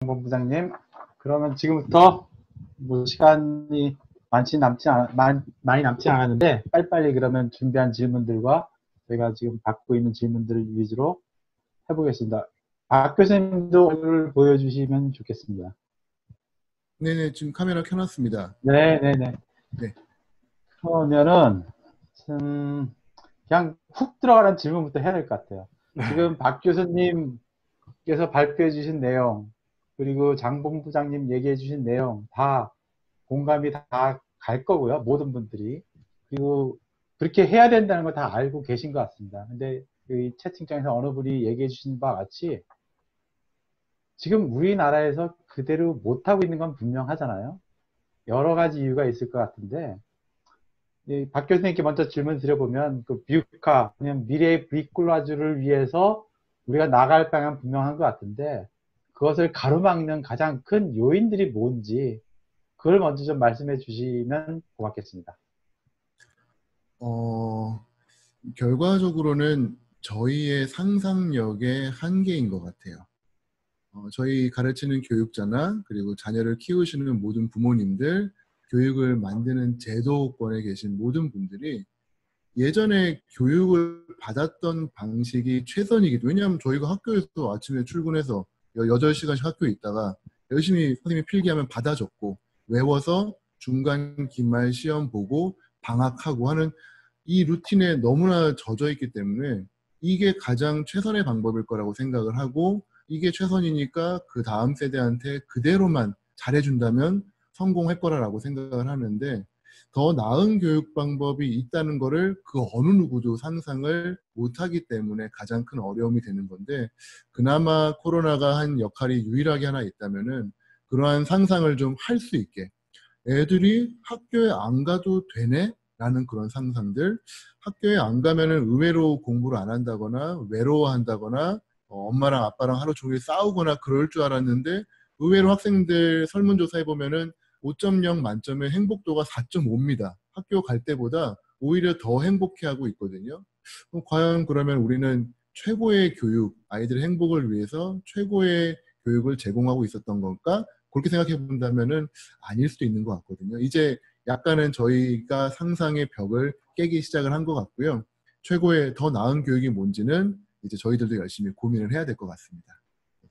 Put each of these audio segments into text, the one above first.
본부장님, 그러면 지금부터 뭐 시간이 많이 남지 않았는데 빨리빨리 그러면 준비한 질문들과 저희가 지금 받고 있는 질문들을 위주로 해보겠습니다. 박 교수님도 얼굴을 보여주시면 좋겠습니다. 네네, 지금 카메라 켜놨습니다. 네네네. 네. 그러면은 그냥 훅 들어가는 질문부터 해야 될 것 같아요. 지금 박 교수님께서 발표해 주신 내용, 그리고 장 본부장님 얘기해 주신 내용 다 공감이 다 갈 거고요. 모든 분들이. 그리고 그렇게 해야 된다는 걸 다 알고 계신 것 같습니다. 근데 이 채팅창에서 어느 분이 얘기해 주신 바와 같이 지금 우리나라에서 그대로 못하고 있는 건 분명하잖아요. 여러 가지 이유가 있을 것 같은데 박 교수님께 먼저 질문 드려보면 그 뷰카, 그냥 미래의 브이콜라주를 위해서 우리가 나갈 방향 분명한 것 같은데 그것을 가로막는 가장 큰 요인들이 뭔지 그걸 먼저 좀 말씀해 주시면 고맙겠습니다. 결과적으로는 저희의 상상력의 한계인 것 같아요. 저희 가르치는 교육자나 그리고 자녀를 키우시는 모든 부모님들, 교육을 만드는 제도권에 계신 모든 분들이 예전에 교육을 받았던 방식이 최선이기도. 왜냐하면 저희가 학교에서 아침에 출근해서 8시간씩 학교에 있다가 열심히 선생님이 필기하면 받아 적고 외워서 중간 기말 시험 보고 방학하고 하는 이 루틴에 너무나 젖어 있기 때문에 이게 가장 최선의 방법일 거라고 생각을 하고 이게 최선이니까 그 다음 세대한테 그대로만 잘해준다면 성공할 거라고 생각을 하는데 더 나은 교육 방법이 있다는 거를 그 어느 누구도 상상을 못하기 때문에 가장 큰 어려움이 되는 건데 그나마 코로나가 한 역할이 유일하게 하나 있다면은 그러한 상상을 좀 할 수 있게 애들이 학교에 안 가도 되네? 라는 그런 상상들 학교에 안 가면은 의외로 공부를 안 한다거나 외로워한다거나 엄마랑 아빠랑 하루 종일 싸우거나 그럴 줄 알았는데 의외로 학생들 설문조사 해보면은 5.0 만점에 행복도가 4.5입니다. 학교 갈 때보다 오히려 더 행복해하고 있거든요. 과연 그러면 우리는 최고의 교육, 아이들의 행복을 위해서 최고의 교육을 제공하고 있었던 건가? 그렇게 생각해 본다면은 아닐 수도 있는 것 같거든요. 이제 약간은 저희가 상상의 벽을 깨기 시작을 한 것 같고요. 최고의 더 나은 교육이 뭔지는 이제 저희들도 열심히 고민을 해야 될 것 같습니다.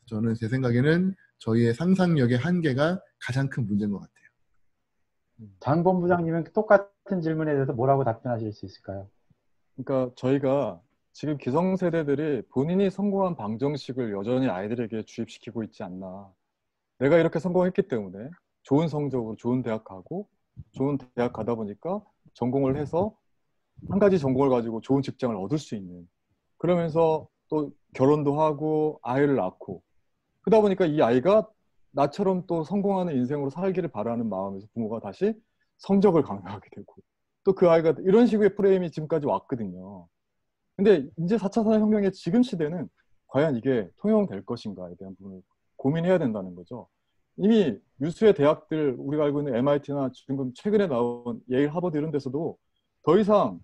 저는 제 생각에는 저희의 상상력의 한계가 가장 큰 문제인 것 같아요. 장 본부장님은 똑같은 질문에 대해서 뭐라고 답변하실 수 있을까요? 그러니까 저희가 지금 기성세대들이 본인이 성공한 방정식을 여전히 아이들에게 주입시키고 있지 않나. 내가 이렇게 성공했기 때문에 좋은 성적으로 좋은 대학 가고 좋은 대학 가다 보니까 전공을 해서 한 가지 전공을 가지고 좋은 직장을 얻을 수 있는, 그러면서 또 결혼도 하고 아이를 낳고 그러다 보니까 이 아이가 나처럼 또 성공하는 인생으로 살기를 바라는 마음에서 부모가 다시 성적을 강요하게 되고 또 그 아이가 이런 식의 프레임이 지금까지 왔거든요. 근데 이제 4차 산업혁명의 지금 시대는 과연 이게 통용될 것인가에 대한 부분을 고민해야 된다는 거죠. 이미 유수의 대학들, 우리가 알고 있는 MIT나 지금 최근에 나온 예일, 하버드 이런 데서도 더 이상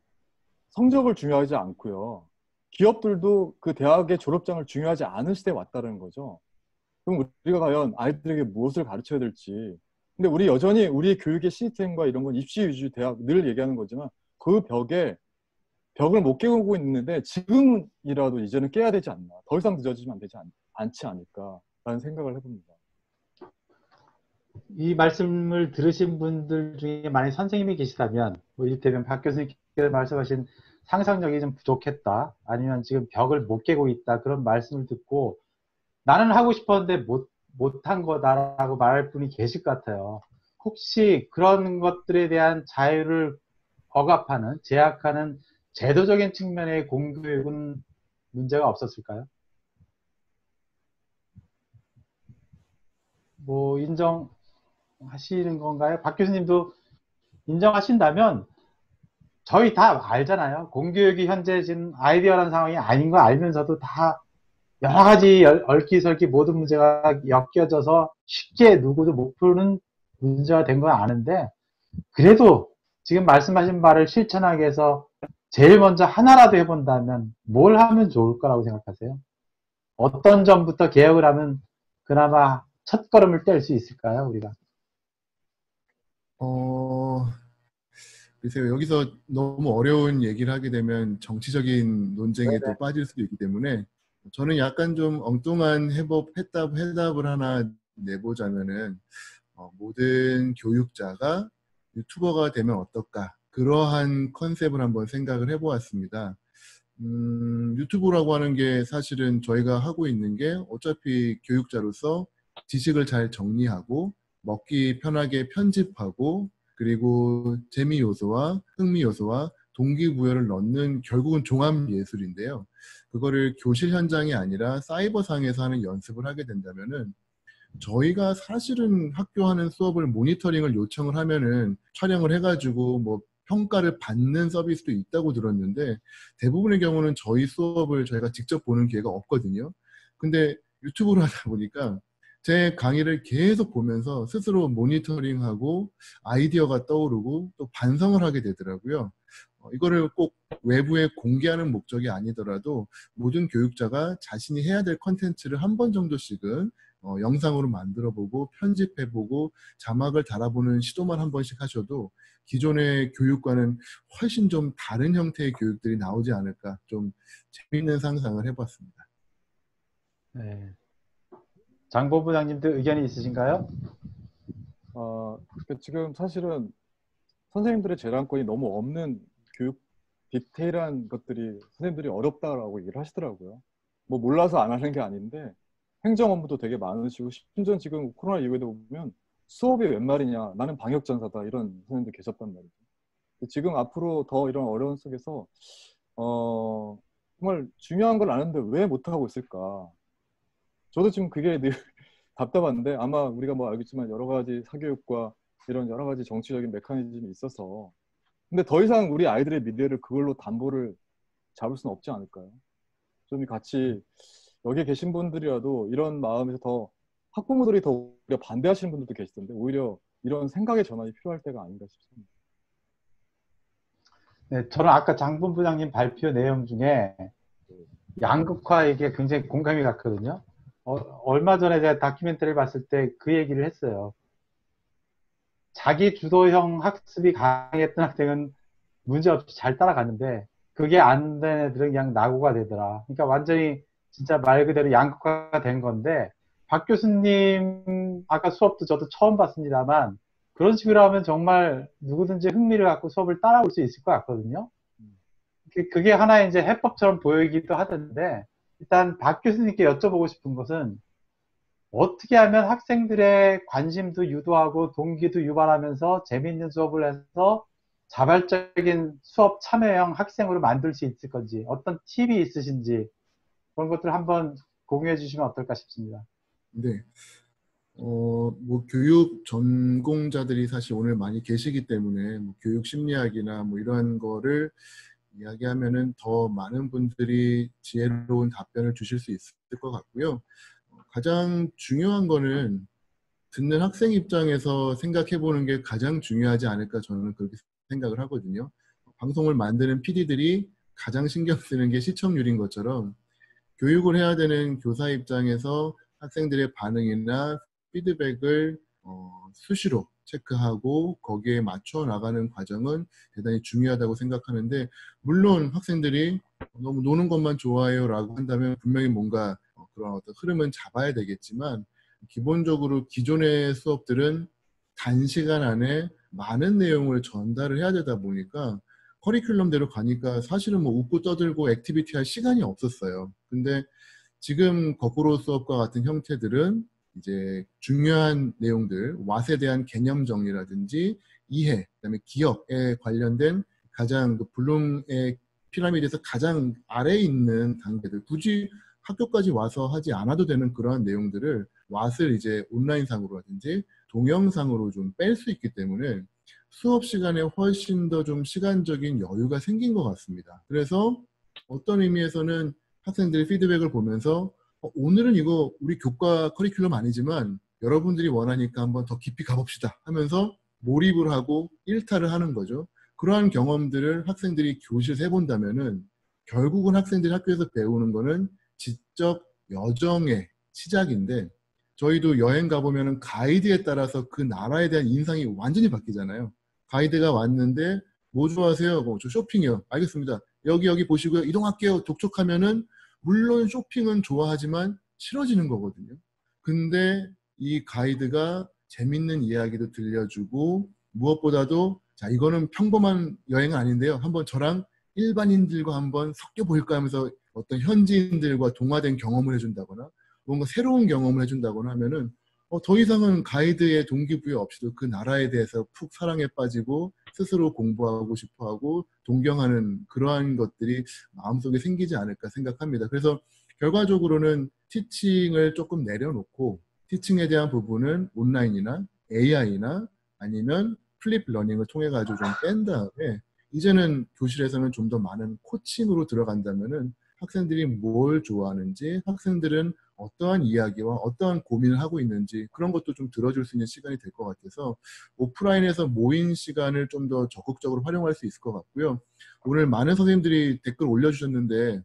성적을 중요하지 않고요. 기업들도 그 대학의 졸업장을 중요하지 않은 시대에 왔다는 거죠. 그럼 우리가 과연 아이들에게 무엇을 가르쳐야 될지. 근데 우리 여전히 우리 교육의 시스템과 이런 건 입시 위주 대학 늘 얘기하는 거지만 그 벽을 못 깨우고 있는데 지금이라도 이제는 깨야 되지 않나. 더 이상 늦어지면 않지 않을까라는 생각을 해봅니다. 이 말씀을 들으신 분들 중에 만약 선생님이 계시다면 뭐 이를테면 박 교수님께서 말씀하신 상상력이 좀 부족했다 아니면 지금 벽을 못 깨고 있다 그런 말씀을 듣고 나는 하고 싶었는데 못한 거다라고 말할 분이 계실 것 같아요. 혹시 그런 것들에 대한 자유를 억압하는 제약하는 제도적인 측면의 공교육은 문제가 없었을까요? 뭐 인정하시는 건가요? 박 교수님도 인정하신다면 저희 다 알잖아요. 공교육이 현재 지금 아이디어라는 상황이 아닌 거 알면서도 다 여러 가지 얽기설기 모든 문제가 엮여져서 쉽게 누구도 못 푸는 문제가 된 건 아는데 그래도 지금 말씀하신 바를 실천하기 위해서 제일 먼저 하나라도 해본다면 뭘 하면 좋을 거라고 생각하세요? 어떤 점부터 개혁을 하면 그나마 첫걸음을 뗄 수 있을까요, 우리가? 글쎄요, 여기서 너무 어려운 얘기를 하게 되면 정치적인 논쟁에 또 빠질 수도 있기 때문에 저는 약간 좀 엉뚱한 해답을 하나 내보자면은 모든 교육자가 유튜버가 되면 어떨까? 그러한 컨셉을 한번 생각을 해보았습니다. 유튜브라고 하는 게 사실은 저희가 하고 있는 게 어차피 교육자로서 지식을 잘 정리하고 먹기 편하게 편집하고 그리고 재미 요소와 흥미 요소와 동기부여를 넣는 결국은 종합 예술인데요. 그거를 교실 현장이 아니라 사이버상에서 하는 연습을 하게 된다면은 저희가 사실은 학교 하는 수업을 모니터링을 요청을 하면은 촬영을 해가지고 뭐 평가를 받는 서비스도 있다고 들었는데 대부분의 경우는 저희 수업을 저희가 직접 보는 기회가 없거든요. 근데 유튜브로 하다 보니까 제 강의를 계속 보면서 스스로 모니터링하고 아이디어가 떠오르고 또 반성을 하게 되더라고요. 이거를 꼭 외부에 공개하는 목적이 아니더라도 모든 교육자가 자신이 해야 될 컨텐츠를 한 번 정도씩은 영상으로 만들어보고 편집해보고 자막을 달아보는 시도만 한 번씩 하셔도 기존의 교육과는 훨씬 좀 다른 형태의 교육들이 나오지 않을까 좀 재미있는 상상을 해봤습니다. 네. 장본부장님도 의견이 있으신가요? 지금 사실은 선생님들의 재량권이 너무 없는 교육 디테일한 것들이 선생님들이 어렵다라고 얘기를 하시더라고요. 뭐 몰라서 안 하는 게 아닌데 행정 업무도 되게 많으시고 심지어 지금 코로나 이후에도 보면 수업이 웬 말이냐 나는 방역전사다 이런 선생님들 계셨단 말이죠. 지금 앞으로 더 이런 어려운 속에서 정말 중요한 걸 아는데 왜 못하고 있을까. 저도 지금 그게 늘 답답한데 아마 우리가 뭐 알겠지만 여러 가지 사교육과 이런 여러 가지 정치적인 메커니즘이 있어서 근데 더 이상 우리 아이들의 미래를 그걸로 담보를 잡을 수는 없지 않을까요? 좀 같이 여기에 계신 분들이라도 이런 마음에서 더 학부모들이 더 오히려 반대하시는 분들도 계시던데 오히려 이런 생각의 전환이 필요할 때가 아닌가 싶습니다. 네, 저는 아까 장본부장님 발표 내용 중에 양극화에게 굉장히 공감이 갔거든요. 얼마 전에 제가 다큐멘터리를 봤을 때 그 얘기를 했어요. 자기 주도형 학습이 가능했던 학생은 문제없이 잘 따라갔는데 그게 안 된 애들은 그냥 낙오가 되더라. 그러니까 완전히 진짜 말 그대로 양극화가 된 건데 박 교수님 아까 수업도 저도 처음 봤습니다만 그런 식으로 하면 정말 누구든지 흥미를 갖고 수업을 따라올 수 있을 것 같거든요. 그게 하나의 이제 해법처럼 보이기도 하던데 일단 박 교수님께 여쭤보고 싶은 것은 어떻게 하면 학생들의 관심도 유도하고 동기도 유발하면서 재미있는 수업을 해서 자발적인 수업 참여형 학생으로 만들 수 있을 건지 어떤 팁이 있으신지 그런 것들 한번 공유해 주시면 어떨까 싶습니다. 네. 뭐 교육 전공자들이 사실 오늘 많이 계시기 때문에 뭐 교육 심리학이나 뭐 이런 거를 이야기하면은 더 많은 분들이 지혜로운 답변을 주실 수 있을 것 같고요. 가장 중요한 거는 듣는 학생 입장에서 생각해 보는 게 가장 중요하지 않을까 저는 그렇게 생각을 하거든요. 방송을 만드는 PD들이 가장 신경 쓰는 게 시청률인 것처럼 교육을 해야 되는 교사 입장에서 학생들의 반응이나 피드백을 수시로 체크하고 거기에 맞춰 나가는 과정은 대단히 중요하다고 생각하는데 물론 학생들이 너무 노는 것만 좋아해요 라고 한다면 분명히 뭔가 그런 어떤 흐름은 잡아야 되겠지만 기본적으로 기존의 수업들은 단시간 안에 많은 내용을 전달을 해야 되다 보니까 커리큘럼대로 가니까 사실은 뭐 웃고 떠들고 액티비티 할 시간이 없었어요. 근데 지금 거꾸로 수업과 같은 형태들은 이제 중요한 내용들, 왓에 대한 개념 정리라든지 이해, 그다음에 기억에 관련된 가장 그 블룸의 피라미드에서 가장 아래에 있는 단계들, 굳이 학교까지 와서 하지 않아도 되는 그러한 내용들을 왓을 이제 온라인상으로라든지 동영상으로 좀 뺄 수 있기 때문에 수업 시간에 훨씬 더 좀 시간적인 여유가 생긴 것 같습니다. 그래서 어떤 의미에서는 학생들의 피드백을 보면서 오늘은 이거 우리 교과 커리큘럼 아니지만 여러분들이 원하니까 한번 더 깊이 가봅시다 하면서 몰입을 하고 일탈을 하는 거죠. 그러한 경험들을 학생들이 교실에서 해본다면은 결국은 학생들이 학교에서 배우는 거는 지적 여정의 시작인데 저희도 여행 가보면 가이드에 따라서 그 나라에 대한 인상이 완전히 바뀌잖아요. 가이드가 왔는데 뭐 좋아하세요? 저 쇼핑이요. 알겠습니다. 여기 보시고요. 이동할게요. 독촉하면은 물론 쇼핑은 좋아하지만 싫어지는 거거든요. 근데 이 가이드가 재밌는 이야기도 들려주고 무엇보다도 자 이거는 평범한 여행은 아닌데요. 한번 저랑 일반인들과 한번 섞여 볼까 하면서 어떤 현지인들과 동화된 경험을 해준다거나 뭔가 새로운 경험을 해준다거나 하면은 더 이상은 가이드의 동기부여 없이도 그 나라에 대해서 푹 사랑에 빠지고 스스로 공부하고 싶어하고 동경하는 그러한 것들이 마음속에 생기지 않을까 생각합니다. 그래서 결과적으로는 티칭을 조금 내려놓고 티칭에 대한 부분은 온라인이나 AI나 아니면 플립 러닝을 통해 가지고 좀 뺀 다음에 이제는 교실에서는 좀 더 많은 코칭으로 들어간다면은 학생들이 뭘 좋아하는지, 학생들은 어떠한 이야기와 어떠한 고민을 하고 있는지 그런 것도 좀 들어줄 수 있는 시간이 될 것 같아서 오프라인에서 모인 시간을 좀 더 적극적으로 활용할 수 있을 것 같고요. 오늘 많은 선생님들이 댓글 올려주셨는데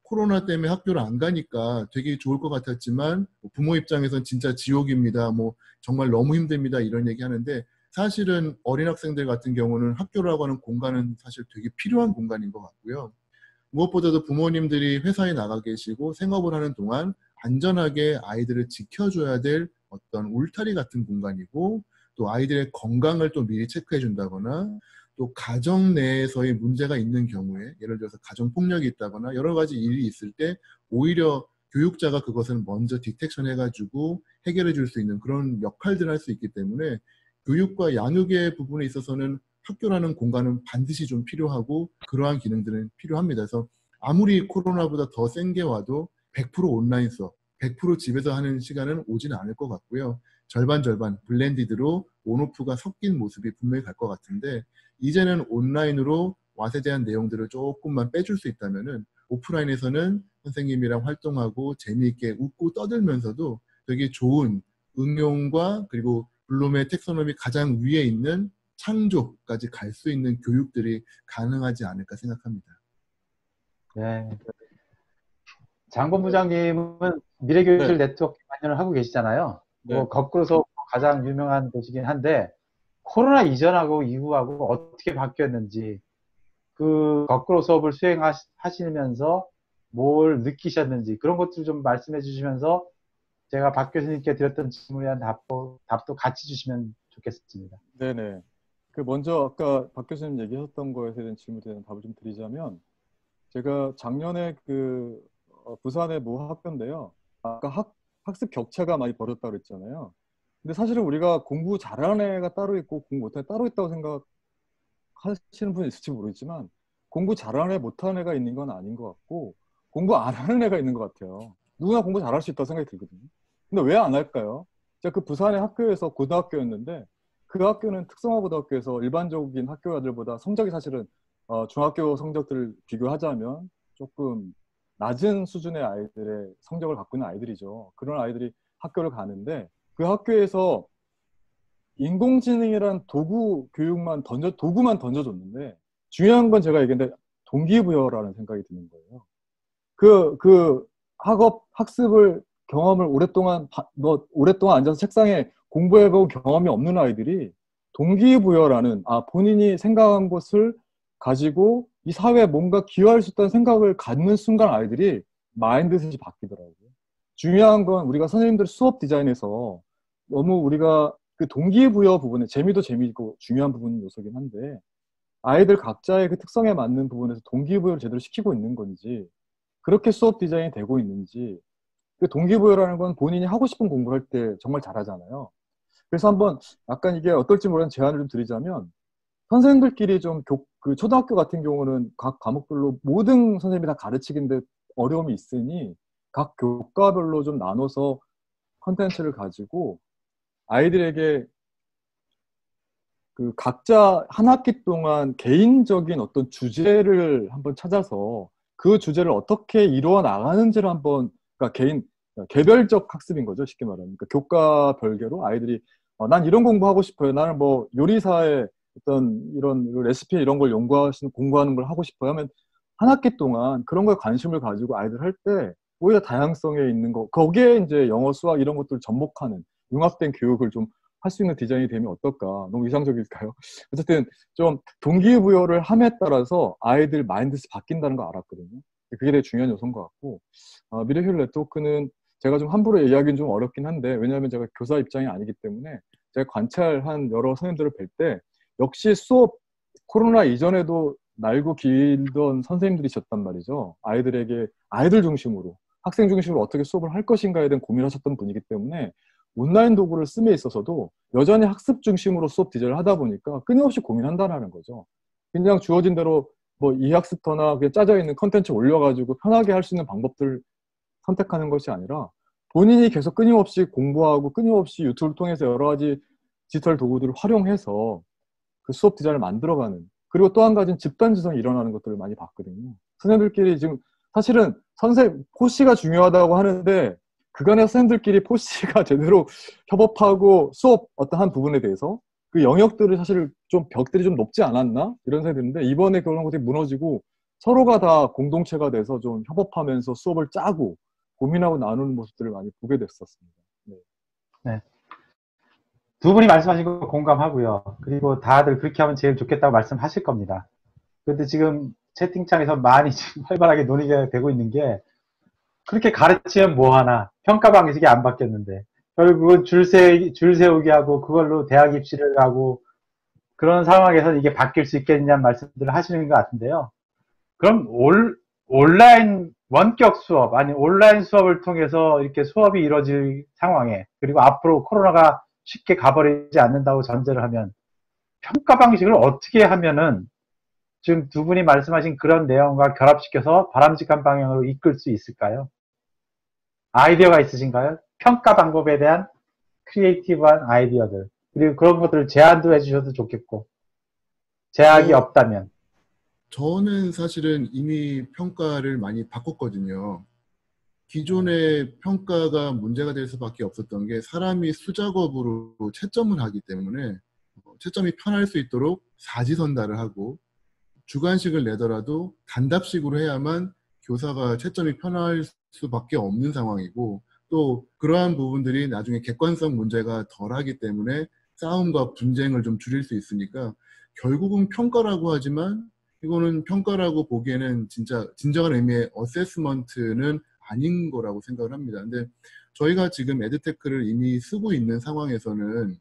코로나 때문에 학교를 안 가니까 되게 좋을 것 같았지만 부모 입장에선 진짜 지옥입니다. 뭐 정말 너무 힘듭니다. 이런 얘기 하는데 사실은 어린 학생들 같은 경우는 학교라고 하는 공간은 사실 되게 필요한 공간인 것 같고요. 무엇보다도 부모님들이 회사에 나가 계시고 생업을 하는 동안 안전하게 아이들을 지켜줘야 될 어떤 울타리 같은 공간이고 또 아이들의 건강을 또 미리 체크해 준다거나 또 가정 내에서의 문제가 있는 경우에 예를 들어서 가정폭력이 있다거나 여러 가지 일이 있을 때 오히려 교육자가 그것을 먼저 디텍션 해가지고 해결해 줄 수 있는 그런 역할들을 할 수 있기 때문에 교육과 양육의 부분에 있어서는 학교라는 공간은 반드시 좀 필요하고 그러한 기능들은 필요합니다. 그래서 아무리 코로나보다 더 센 게 와도 100% 온라인 수업, 100% 집에서 하는 시간은 오지는 않을 것 같고요. 절반 블렌디드로 온오프가 섞인 모습이 분명히 갈 것 같은데 이제는 온라인으로 왓에 대한 내용들을 조금만 빼줄 수 있다면은 오프라인에서는 선생님이랑 활동하고 재미있게 웃고 떠들면서도 되게 좋은 응용과 그리고 블룸의 텍소노미 가장 위에 있는 창조까지 갈 수 있는 교육들이 가능하지 않을까 생각합니다. 네. 장본 부장님은 미래교실 네. 네트워크 관여를 하고 계시잖아요. 네. 거꾸로 수업 가장 유명한 곳이긴 한데 코로나 이전하고 이후하고 어떻게 바뀌었는지 그 거꾸로 수업을 수행하시면서 뭘 느끼셨는지 그런 것들 좀 말씀해 주시면서 제가 박 교수님께 드렸던 질문에 대한 답도 같이 주시면 좋겠습니다. 네네. 먼저 아까 박 교수님 얘기하셨던 거에 대한 질문에 대한 답을 좀 드리자면 제가 작년에 부산의 모 학교인데요. 아까 학습 격차가 많이 벌어졌다고 그랬잖아요. 근데 사실은 우리가 공부 잘하는 애가 따로 있고 공부 못하는 애가 따로 있다고 생각하시는 분이 있을지 모르겠지만 공부 잘하는 애 못하는 애가 있는 건 아닌 것 같고 공부 안 하는 애가 있는 것 같아요. 누구나 공부 잘할 수 있다고 생각이 들거든요. 근데 왜 안 할까요? 제가 그 부산의 학교에서 고등학교였는데 그 학교는 특성화 고등학교에서 일반적인 학교들보다 성적이 사실은 중학교 성적들을 비교하자면 조금 낮은 수준의 아이들의 성적을 갖고 있는 아이들이죠. 그런 아이들이 학교를 가는데 그 학교에서 인공지능이란 도구만 던져줬는데 중요한 건 제가 얘기했는데 동기부여라는 생각이 드는 거예요. 학습을 경험을 오랫동안 앉아서 책상에 공부해본 경험이 없는 아이들이 동기부여라는 본인이 생각한 것을 가지고 이 사회에 뭔가 기여할 수 있다는 생각을 갖는 순간 아이들이 마인드셋이 바뀌더라고요. 중요한 건 우리가 선생님들 수업 디자인에서 너무 우리가 그 동기부여 부분에 재미도 재미있고 중요한 부분 요소긴 한데 아이들 각자의 그 특성에 맞는 부분에서 동기부여를 제대로 시키고 있는 건지 그렇게 수업 디자인이 되고 있는지 그 동기부여라는 건 본인이 하고 싶은 공부를 할 때 정말 잘하잖아요. 그래서 한번 약간 이게 어떨지 모르는 제안을 좀 드리자면 선생님들끼리 좀 그 초등학교 같은 경우는 각 과목별로 모든 선생님이 다 가르치기인데 어려움이 있으니 각 교과별로 좀 나눠서 컨텐츠를 가지고 아이들에게 그 각자 한 학기 동안 개인적인 어떤 주제를 한번 찾아서 그 주제를 어떻게 이루어 나가는지를 한번 그러니까 개별적 학습인 거죠. 쉽게 말하면. 그러니까 교과 별개로 아이들이 난 이런 공부하고 싶어요. 나는 뭐 요리사의 어떤 이런 레시피 이런 걸 공부하는 걸 하고 싶어요 하면 한 학기 동안 그런 거에 관심을 가지고 아이들 할 때 오히려 다양성에 있는 거, 거기에 이제 영어, 수학 이런 것들을 접목하는 융합된 교육을 좀 할 수 있는 디자인이 되면 어떨까? 너무 이상적일까요? 어쨌든 좀 동기부여를 함에 따라서 아이들 마인드셋이 바뀐다는 거 알았거든요. 그게 되게 중요한 요소인 것 같고, 미래휴일 네트워크는 제가 좀 함부로 얘기하기는 좀 어렵긴 한데, 왜냐하면 제가 교사 입장이 아니기 때문에 제가 관찰한 여러 선생님들을 뵐 때 역시 수업 코로나 이전에도 날고 길던 선생님들이셨단 말이죠. 아이들에게 아이들 중심으로 학생 중심으로 어떻게 수업을 할 것인가에 대한 고민을 하셨던 분이기 때문에 온라인 도구를 씀에 있어서도 여전히 학습 중심으로 수업 디자인을 하다 보니까 끊임없이 고민한다는 거죠. 그냥 주어진 대로 뭐 이학습터나 그게 짜져 있는 컨텐츠 올려가지고 편하게 할 수 있는 방법들을 선택하는 것이 아니라 본인이 계속 끊임없이 공부하고 끊임없이 유튜브를 통해서 여러 가지 디지털 도구들을 활용해서 그 수업 디자인을 만들어가는, 그리고 또 한 가지는 집단지성이 일어나는 것들을 많이 봤거든요. 선생님들끼리 지금 사실은 포시가 중요하다고 하는데 그간의 선생님들끼리 포시가 제대로 협업하고 수업 어떤 한 부분에 대해서 그 영역들을 사실 좀 벽들이 좀 높지 않았나? 이런 생각이 드는데 이번에 그런 것들이 무너지고 서로가 다 공동체가 돼서 좀 협업하면서 수업을 짜고 고민하고 나누는 모습들을 많이 보게 됐었습니다. 네. 네. 두 분이 말씀하신 거 공감하고요. 그리고 다들 그렇게 하면 제일 좋겠다고 말씀하실 겁니다. 그런데 지금 채팅창에서 많이 지금 활발하게 논의가 되고 있는 게 그렇게 가르치면 뭐하나 평가 방식이 안 바뀌었는데 결국은 줄 세우기 하고 그걸로 대학 입시를 가고 그런 상황에서 이게 바뀔 수 있겠냐는 말씀들을 하시는 것 같은데요. 그럼 온라인 원격 수업 아니 온라인 수업을 통해서 이렇게 수업이 이루어질 상황에 그리고 앞으로 코로나가 쉽게 가버리지 않는다고 전제를 하면 평가 방식을 어떻게 하면은 지금 두 분이 말씀하신 그런 내용과 결합시켜서 바람직한 방향으로 이끌 수 있을까요? 아이디어가 있으신가요? 평가 방법에 대한 크리에이티브한 아이디어들 그리고 그런 것들을 제안도 해주셔도 좋겠고 제약이 없다면 저는 사실은 이미 평가를 많이 바꿨거든요. 기존의 평가가 문제가 될 수밖에 없었던 게 사람이 수작업으로 채점을 하기 때문에 채점이 편할 수 있도록 사지선다를 하고 주관식을 내더라도 단답식으로 해야만 교사가 채점이 편할 수밖에 없는 상황이고 또 그러한 부분들이 나중에 객관성 문제가 덜하기 때문에 싸움과 분쟁을 좀 줄일 수 있으니까 결국은 평가라고 하지만 이거는 평가라고 보기에는 진짜 진정한 의미의 어세스먼트는 아닌 거라고 생각을 합니다. 근데 저희가 지금 에듀테크를 이미 쓰고 있는 상황에서는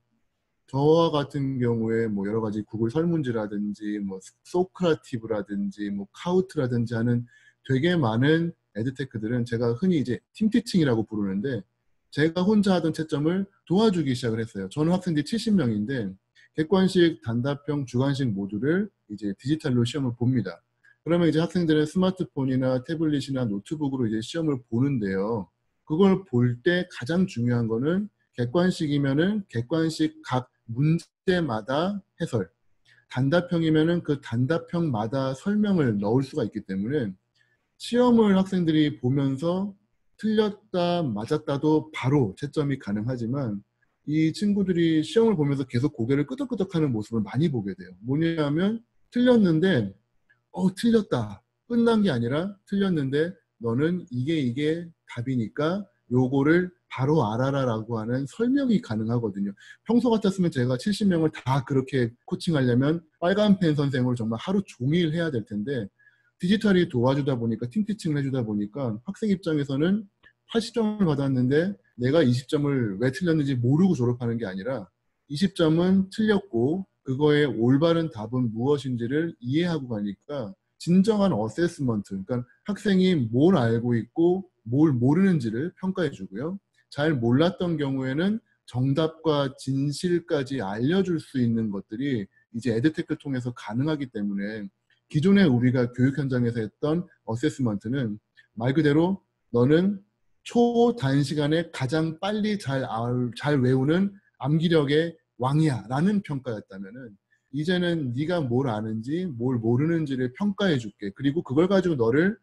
저와 같은 경우에 뭐 여러 가지 구글 설문지라든지 뭐 소크라티브라든지 뭐 카우트라든지 하는 되게 많은 에듀테크들은 제가 흔히 이제 팀티칭이라고 부르는데 제가 혼자 하던 채점을 도와주기 시작을 했어요. 저는 학생들이 70명인데 객관식, 단답형, 주관식 모두를 이제 디지털로 시험을 봅니다. 그러면 이제 학생들은 스마트폰이나 태블릿이나 노트북으로 이제 시험을 보는데요. 그걸 볼 때 가장 중요한 거는 객관식이면은 객관식 각 문제마다 해설, 단답형이면은 그 단답형마다 설명을 넣을 수가 있기 때문에 시험을 학생들이 보면서 틀렸다 맞았다도 바로 채점이 가능하지만 이 친구들이 시험을 보면서 계속 고개를 끄덕끄덕하는 모습을 많이 보게 돼요. 뭐냐면 틀렸는데 틀렸다 끝난 게 아니라 틀렸는데 너는 이게 답이니까 요거를 바로 알아라 라고 하는 설명이 가능하거든요. 평소 같았으면 제가 70명을 다 그렇게 코칭하려면 빨간 펜 선생으로 정말 하루 종일 해야 될 텐데 디지털이 도와주다 보니까 팀티칭을 해주다 보니까 학생 입장에서는 80점을 받았는데 내가 20점을 왜 틀렸는지 모르고 졸업하는 게 아니라 20점은 틀렸고 그거의 올바른 답은 무엇인지를 이해하고 가니까 진정한 어세스먼트, 그러니까 학생이 뭘 알고 있고 뭘 모르는지를 평가해 주고요. 잘 몰랐던 경우에는 정답과 진실까지 알려줄 수 있는 것들이 이제 에듀테크를 통해서 가능하기 때문에 기존에 우리가 교육 현장에서 했던 어세스먼트는 말 그대로 너는 초단시간에 가장 빨리 잘 외우는 암기력의 왕이야 라는 평가였다면은 이제는 네가 뭘 아는지 뭘 모르는지를 평가해 줄게. 그리고 그걸 가지고 너를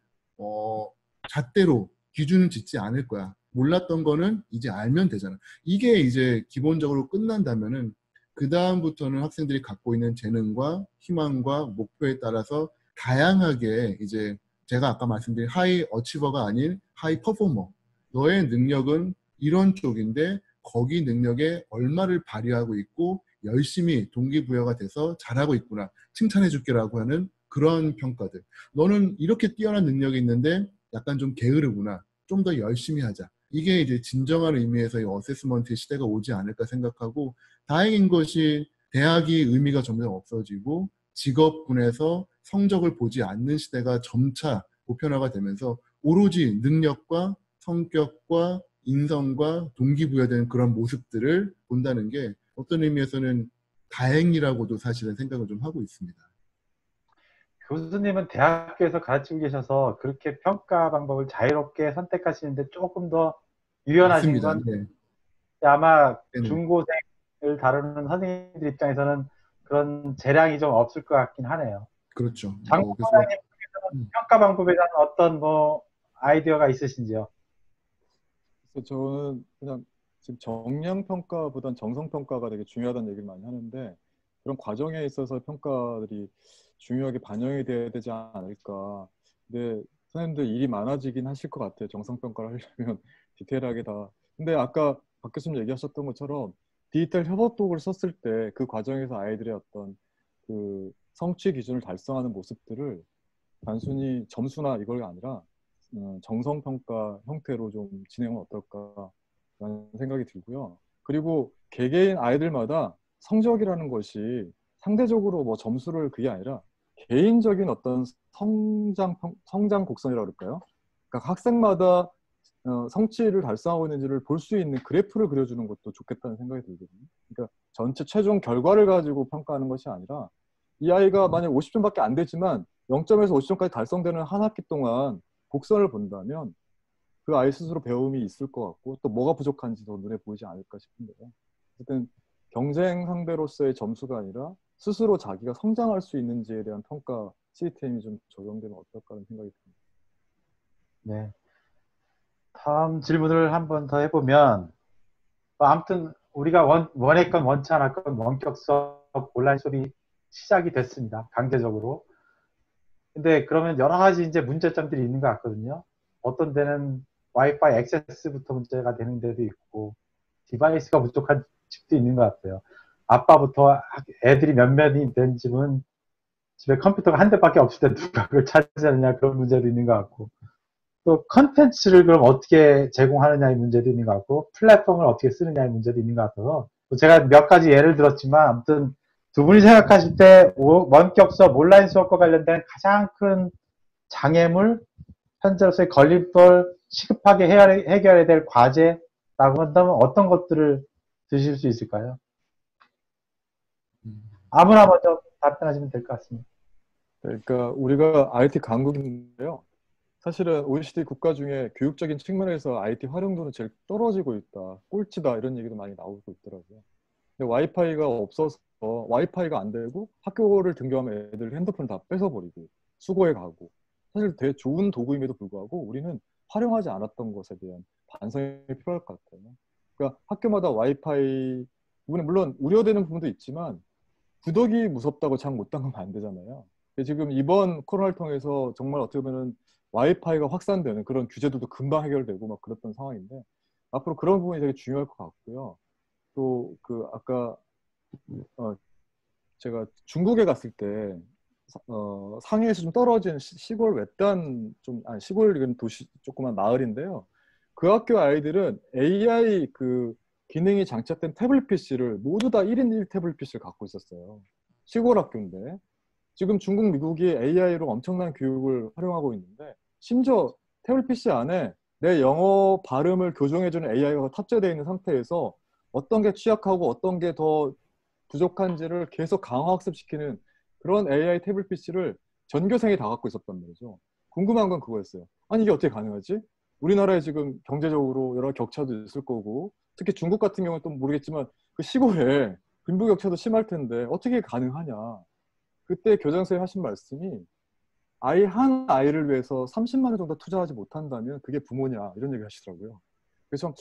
잣대로 기준을 짓지 않을 거야. 몰랐던 거는 이제 알면 되잖아. 이게 이제 기본적으로 끝난다면은 그 다음부터는 학생들이 갖고 있는 재능과 희망과 목표에 따라서 다양하게 이제 제가 아까 말씀드린 하이 어치버가 아닌 하이 퍼포머. 너의 능력은 이런 쪽인데 거기 능력에 얼마를 발휘하고 있고 열심히 동기부여가 돼서 잘하고 있구나. 칭찬해 줄게라고 하는 그런 평가들. 너는 이렇게 뛰어난 능력이 있는데 약간 좀 게으르구나. 좀 더 열심히 하자. 이게 이제 진정한 의미에서의 어세스먼트의 시대가 오지 않을까 생각하고 다행인 것이 대학이 의미가 점점 없어지고 직업군에서 성적을 보지 않는 시대가 점차 보편화가 되면서 오로지 능력과 성격과 인성과 동기부여된 그런 모습들을 본다는 게 어떤 의미에서는 다행이라고도 사실은 생각을 좀 하고 있습니다. 교수님은 대학교에서 가르치고 계셔서 그렇게 평가 방법을 자유롭게 선택하시는데 조금 더 유연하신 맞습니다. 건 네. 아마 네네. 중고생을 다루는 선생님들 입장에서는 그런 재량이 좀 없을 것 같긴 하네요. 그렇죠. 장국 그래서 소장님 평가 방법에 대한 어떤 뭐 아이디어가 있으신지요? 그래서 저는 그냥 지금 정량 평가보단 정성 평가가 되게 중요하다는 얘기를 많이 하는데 그런 과정에 있어서 평가들이 중요하게 반영이 돼야 되지 않을까. 근데 선생님들 일이 많아지긴 하실 것 같아요. 정성 평가를 하려면 디테일하게 다. 근데 아까 박 교수님 얘기하셨던 것처럼 디지털 협업 도구를 썼을 때 그 과정에서 아이들의 어떤 그 성취 기준을 달성하는 모습들을 단순히 점수나 이걸 아니라 정성평가 형태로 좀 진행하면 어떨까라는 생각이 들고요. 그리고 개개인 아이들마다 성적이라는 것이 상대적으로 뭐 점수를 그게 아니라 개인적인 어떤 성장 곡선이라고 그럴까요? 그러니까 학생마다 성취를 달성하고 있는지를 볼 수 있는 그래프를 그려주는 것도 좋겠다는 생각이 들거든요. 그러니까 전체 최종 결과를 가지고 평가하는 것이 아니라 이 아이가 만약 50점밖에 안 되지만 0점에서 50점까지 달성되는 한 학기 동안 곡선을 본다면 그 아이 스스로 배움이 있을 것 같고 또 뭐가 부족한지 더 눈에 보이지 않을까 싶은데요. 어쨌든 경쟁 상대로서의 점수가 아니라 스스로 자기가 성장할 수 있는지에 대한 평가 시스템이 좀 적용되면 어떨까 하는 생각이 듭니다. 네. 다음 질문을 한번 더 해보면, 아무튼 우리가 원했건 원치 않았건 원격 수업, 온라인 수업이 시작이 됐습니다. 강제적으로. 근데 그러면 여러 가지 이제 문제점들이 있는 것 같거든요. 어떤 데는 와이파이 액세스부터 문제가 되는 데도 있고, 디바이스가 부족한 집도 있는 것 같아요. 아빠부터 애들이 몇몇이 된 집은 집에 컴퓨터가 한 대밖에 없을 때 누가 그걸 찾으느냐 그런 문제도 있는 것 같고, 또 컨텐츠를 그럼 어떻게 제공하느냐의 문제도 있는 것 같고, 플랫폼을 어떻게 쓰느냐의 문제도 있는 것 같아서, 제가 몇 가지 예를 들었지만 아무튼 두 분이 생각하실 때 원격 수업, 온라인 수업과 관련된 가장 큰 장애물, 현재로서의 걸림돌, 시급하게 해결해야 될 과제라고 한다면 어떤 것들을 드실 수 있을까요? 아무나 먼저 답변하시면 될 것 같습니다. 그러니까 우리가 IT 강국인데요. 사실은 OECD 국가 중에 교육적인 측면에서 IT 활용도는 제일 떨어지고 있다. 꼴찌다. 이런 얘기도 많이 나오고 있더라고요. 근데 와이파이가 없어서 와이파이가 안 되고 학교를 등교하면 애들 핸드폰 다 뺏어버리고 수고해 가고 사실 되게 좋은 도구임에도 불구하고 우리는 활용하지 않았던 것에 대한 반성이 필요할 것 같아요. 그러니까 학교마다 와이파이 부분에 물론 우려되는 부분도 있지만 구덕이 무섭다고 장 못 담그면 안 되잖아요. 지금 이번 코로나를 통해서 정말 어떻게 보면 와이파이가 확산되는 그런 규제들도 금방 해결되고 막 그랬던 상황인데 앞으로 그런 부분이 되게 중요할 것 같고요. 또 그 아까 제가 중국에 갔을 때 상해에서 좀 떨어진 시골 외딴 좀 아니 시골 이런 도시 조그만 마을인데요. 그 학교 아이들은 AI 그 기능이 장착된 태블릿 PC를 모두 다 1인 1 태블릿 PC를 갖고 있었어요. 시골 학교인데 지금 중국, 미국이 AI로 엄청난 교육을 활용하고 있는데 심지어 태블릿 PC 안에 내 영어 발음을 교정해주는 AI가 탑재되어 있는 상태에서 어떤 게 취약하고 어떤 게 더 부족한지를 계속 강화 학습시키는 그런 AI 태블릿 PC를 전교생이 다 갖고 있었단 말이죠. 궁금한 건 그거였어요. 아니 이게 어떻게 가능하지? 우리나라에 지금 경제적으로 여러 격차도 있을 거고 특히 중국 같은 경우는 또 모르겠지만 그 시골에 빈부격차도 심할 텐데 어떻게 가능하냐. 그때 교장선생님이 하신 말씀이 아이 한 아이를 위해서 30만 원 정도 투자하지 못한다면 그게 부모냐 이런 얘기 하시더라고요. 그래서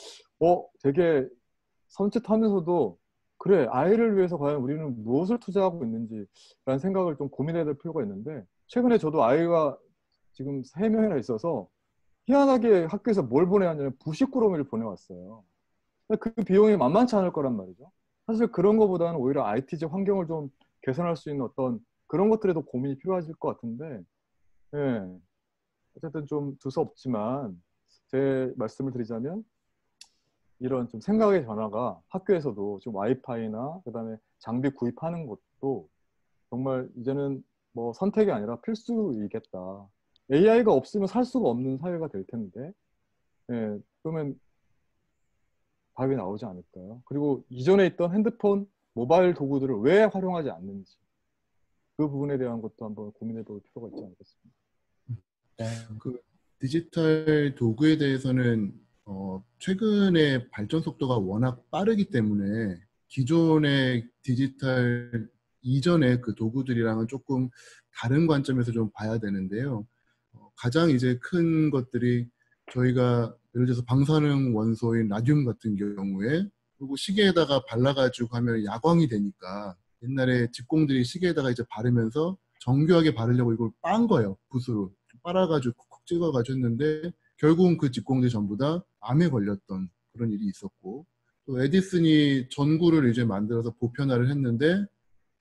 되게 섬찟하면서도 그래 아이를 위해서 과연 우리는 무엇을 투자하고 있는지라는 생각을 좀 고민해야 될 필요가 있는데 최근에 저도 아이가 지금 3명이나 있어서 희한하게 학교에서 뭘 보내왔냐면 부식구렁이를 보내왔어요. 그 비용이 만만치 않을 거란 말이죠. 사실 그런 것보다는 오히려 IT적 환경을 좀 개선할 수 있는 어떤 그런 것들에도 고민이 필요하실 것 같은데, 예. 어쨌든 좀 두서없지만 제 말씀을 드리자면 이런 좀 생각의 변화가 학교에서도 좀 와이파이나 그다음에 장비 구입하는 것도 정말 이제는 뭐 선택이 아니라 필수이겠다. AI가 없으면 살 수가 없는 사회가 될 텐데, 예, 그러면 답이 나오지 않을까요? 그리고 이전에 있던 핸드폰, 모바일 도구들을 왜 활용하지 않는지 그 부분에 대한 것도 한번 고민해 볼 필요가 있지 않겠습니까? 네. 그 디지털 도구에 대해서는 최근에 발전 속도가 워낙 빠르기 때문에 기존의 디지털 이전의 그 도구들이랑은 조금 다른 관점에서 좀 봐야 되는데요. 가장 이제 큰 것들이 저희가 예를 들어서 방사능 원소인 라듐 같은 경우에 그리고 시계에다가 발라가지고 하면 야광이 되니까 옛날에 직공들이 시계에다가 이제 바르면서 정교하게 바르려고 이걸 빤 거예요. 붓으로. 빨아가지고 콕콕 찍어가지고 했는데 결국은 그 직공들이 전부 다 암에 걸렸던 그런 일이 있었고 또 에디슨이 전구를 이제 만들어서 보편화를 했는데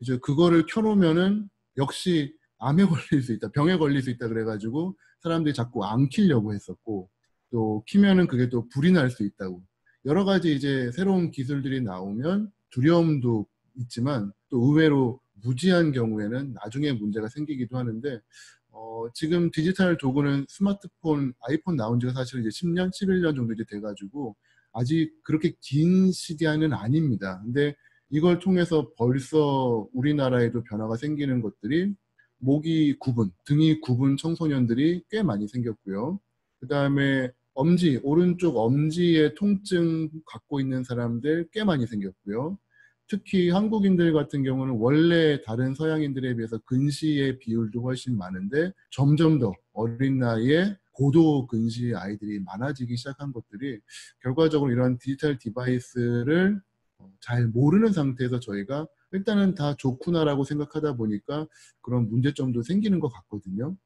이제 그거를 켜놓으면은 역시 암에 걸릴 수 있다, 병에 걸릴 수 있다 그래가지고 사람들이 자꾸 안 키려고 했었고 또 키면은 그게 또 불이 날 수 있다고 여러 가지 이제 새로운 기술들이 나오면 두려움도 있지만 또 의외로 무지한 경우에는 나중에 문제가 생기기도 하는데 지금 디지털 도구는 스마트폰, 아이폰 나온 지가 사실 이제 10년, 11년 정도 이제 돼가지고 아직 그렇게 긴 시간은 아닙니다. 근데 이걸 통해서 벌써 우리나라에도 변화가 생기는 것들이 목이 굽은, 등이 굽은 청소년들이 꽤 많이 생겼고요. 그 다음에 엄지, 오른쪽 엄지의 통증 갖고 있는 사람들 꽤 많이 생겼고요. 특히 한국인들 같은 경우는 원래 다른 서양인들에 비해서 근시의 비율도 훨씬 많은데 점점 더 어린 나이에 고도 근시 아이들이 많아지기 시작한 것들이 결과적으로 이런 디지털 디바이스를 잘 모르는 상태에서 저희가 일단은 다 좋구나라고 생각하다 보니까 그런 문제점도 생기는 것 같거든요.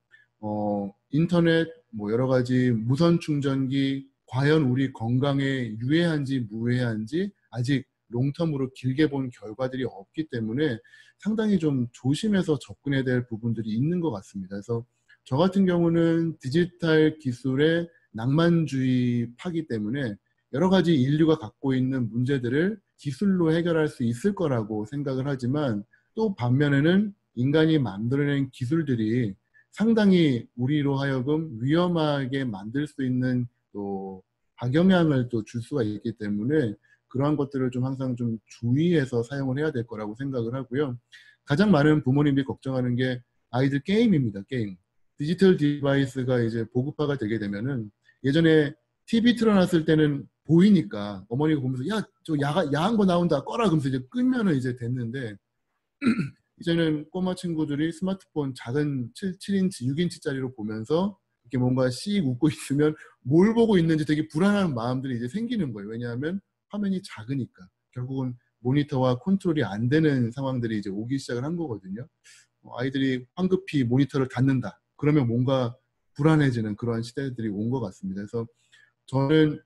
인터넷, 뭐 여러 가지 무선 충전기, 과연 우리 건강에 유해한지 무해한지 아직 롱텀으로 길게 본 결과들이 없기 때문에 상당히 좀 조심해서 접근해야 될 부분들이 있는 것 같습니다. 그래서 저 같은 경우는 디지털 기술의 낭만주의 파기 때문에 여러 가지 인류가 갖고 있는 문제들을 기술로 해결할 수 있을 거라고 생각을 하지만 또 반면에는 인간이 만들어낸 기술들이 상당히 우리로 하여금 위험하게 만들 수 있는 또 악영향을 또 줄 수가 있기 때문에 그러한 것들을 좀 항상 좀 주의해서 사용을 해야 될 거라고 생각을 하고요. 가장 많은 부모님들이 걱정하는 게 아이들 게임입니다. 게임. 디지털 디바이스가 이제 보급화가 되게 되면은 예전에 TV 틀어놨을 때는 보이니까 어머니가 보면서 야, 저 야한 거 나온다 꺼라 그러면서 이제 끄면은 이제 됐는데 이제는 꼬마 친구들이 스마트폰 작은 7인치, 6인치짜리로 보면서 이렇게 뭔가 씩 웃고 있으면 뭘 보고 있는지 되게 불안한 마음들이 이제 생기는 거예요. 왜냐하면 화면이 작으니까. 결국은 모니터와 컨트롤이 안 되는 상황들이 이제 오기 시작을 한 거거든요. 아이들이 황급히 모니터를 닫는다. 그러면 뭔가 불안해지는 그러한 시대들이 온 것 같습니다. 그래서 저는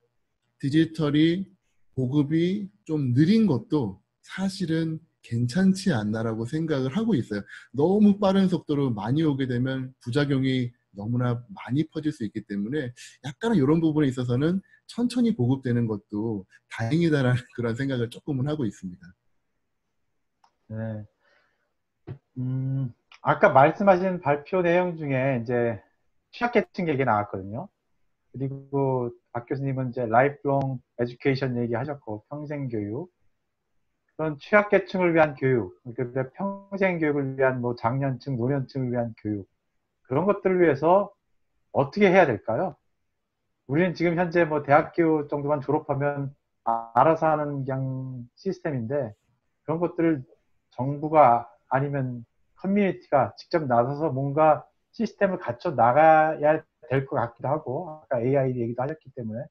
디지털이 보급이 좀 느린 것도 사실은 괜찮지 않나라고 생각을 하고 있어요. 너무 빠른 속도로 많이 오게 되면 부작용이 너무나 많이 퍼질 수 있기 때문에 약간은 이런 부분에 있어서는 천천히 보급되는 것도 다행이다라는 그런 생각을 조금은 하고 있습니다. 네. 아까 말씀하신 발표 내용 중에 이제 취약계층 얘기 나왔거든요. 그리고 박 교수님은 이제 라이프롱 에듀케이션 얘기하셨고 평생교육, 그런 취약계층을 위한 교육, 그러니까 평생교육을 위한 뭐 장년층, 노년층을 위한 교육, 그런 것들을 위해서 어떻게 해야 될까요? 우리는 지금 현재 뭐 대학교 정도만 졸업하면 알아서 하는 그냥 시스템인데 그런 것들을 정부가 아니면 커뮤니티가 직접 나서서 뭔가 시스템을 갖춰 나가야 될 것 같기도 하고 아까 AI 얘기도 하셨기 때문에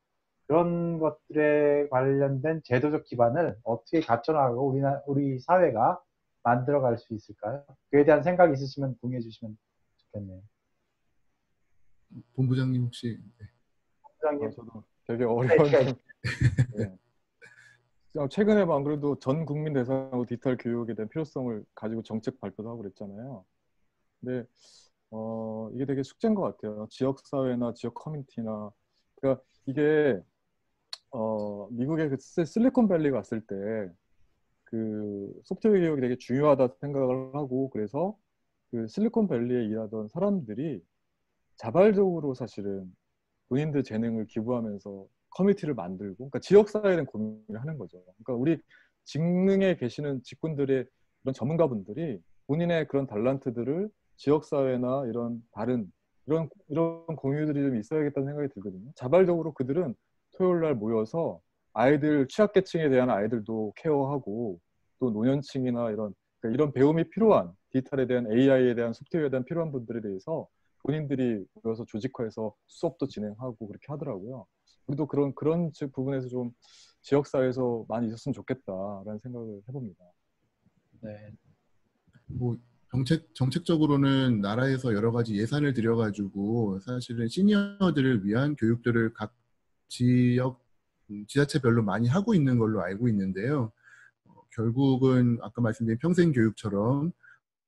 그런 것들에 관련된 제도적 기반을 어떻게 갖춰 나가고 우리 사회가 만들어 갈 수 있을까요? 그에 대한 생각이 있으시면 공유해 주시면 좋겠네요. 본부장님 혹시 네. 부장님. 저도 되게 어려운 네. 최근에 안 그래도 전 국민 대상으로 디지털 교육에 대한 필요성을 가지고 정책 발표도 하고 그랬잖아요. 근데 이게 되게 숙제인 것 같아요. 지역사회나 지역 커뮤니티나 그러니까 이게 미국의 그 실리콘밸리 갔을 때 그 소프트웨어 교육이 되게 중요하다 생각을 하고 그래서 그 실리콘밸리에 일하던 사람들이 자발적으로 사실은 본인들 재능을 기부하면서 커뮤니티를 만들고 그러니까 지역사회에 대한 고민을 하는 거죠. 그러니까 우리 직능에 계시는 직군들의 그런 전문가분들이 본인의 그런 달란트들을 지역사회나 이런 다른 이런 공유들이 좀 있어야겠다는 생각이 들거든요. 자발적으로 그들은 토요일 날 모여서 아이들 취약계층에 대한 아이들도 케어하고 또 노년층이나 그러니까 이런 배움이 필요한 디지털에 대한 AI에 대한 소프트웨어에 대한 필요한 분들에 대해서 본인들이 모여서 조직화해서 수업도 진행하고 그렇게 하더라고요. 우리도 그런 부분에서 좀 지역사회에서 많이 있었으면 좋겠다라는 생각을 해봅니다. 네. 뭐 정책적으로는 나라에서 여러 가지 예산을 들여가지고 사실은 시니어들을 위한 교육들을 각 지자체별로 많이 하고 있는 걸로 알고 있는데요. 결국은 아까 말씀드린 평생교육처럼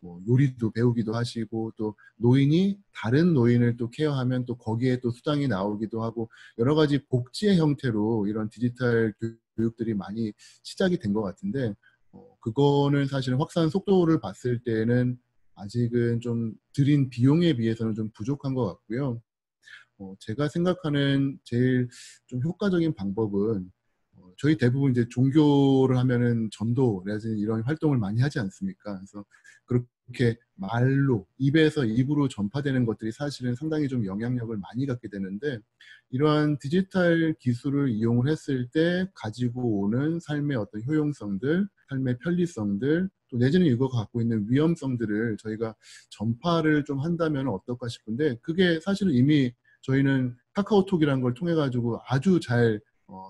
뭐 요리도 배우기도 하시고 또 노인이 다른 노인을 또 케어하면 또 거기에 또 수당이 나오기도 하고 여러 가지 복지의 형태로 이런 디지털 교육들이 많이 시작이 된 것 같은데 그거는 사실은 확산 속도를 봤을 때는 아직은 좀 들인 비용에 비해서는 좀 부족한 것 같고요. 제가 생각하는 제일 좀 효과적인 방법은 저희 대부분 이제 종교를 하면은 전도라든지 이런 활동을 많이 하지 않습니까? 그래서 그렇게 말로 입에서 입으로 전파되는 것들이 사실은 상당히 좀 영향력을 많이 갖게 되는데 이러한 디지털 기술을 이용을 했을 때 가지고 오는 삶의 어떤 효용성들, 삶의 편리성들, 또 내지는 이거가 갖고 있는 위험성들을 저희가 전파를 좀 한다면 어떨까 싶은데 그게 사실은 이미 저희는 카카오톡이라는 걸 통해 가지고 아주 잘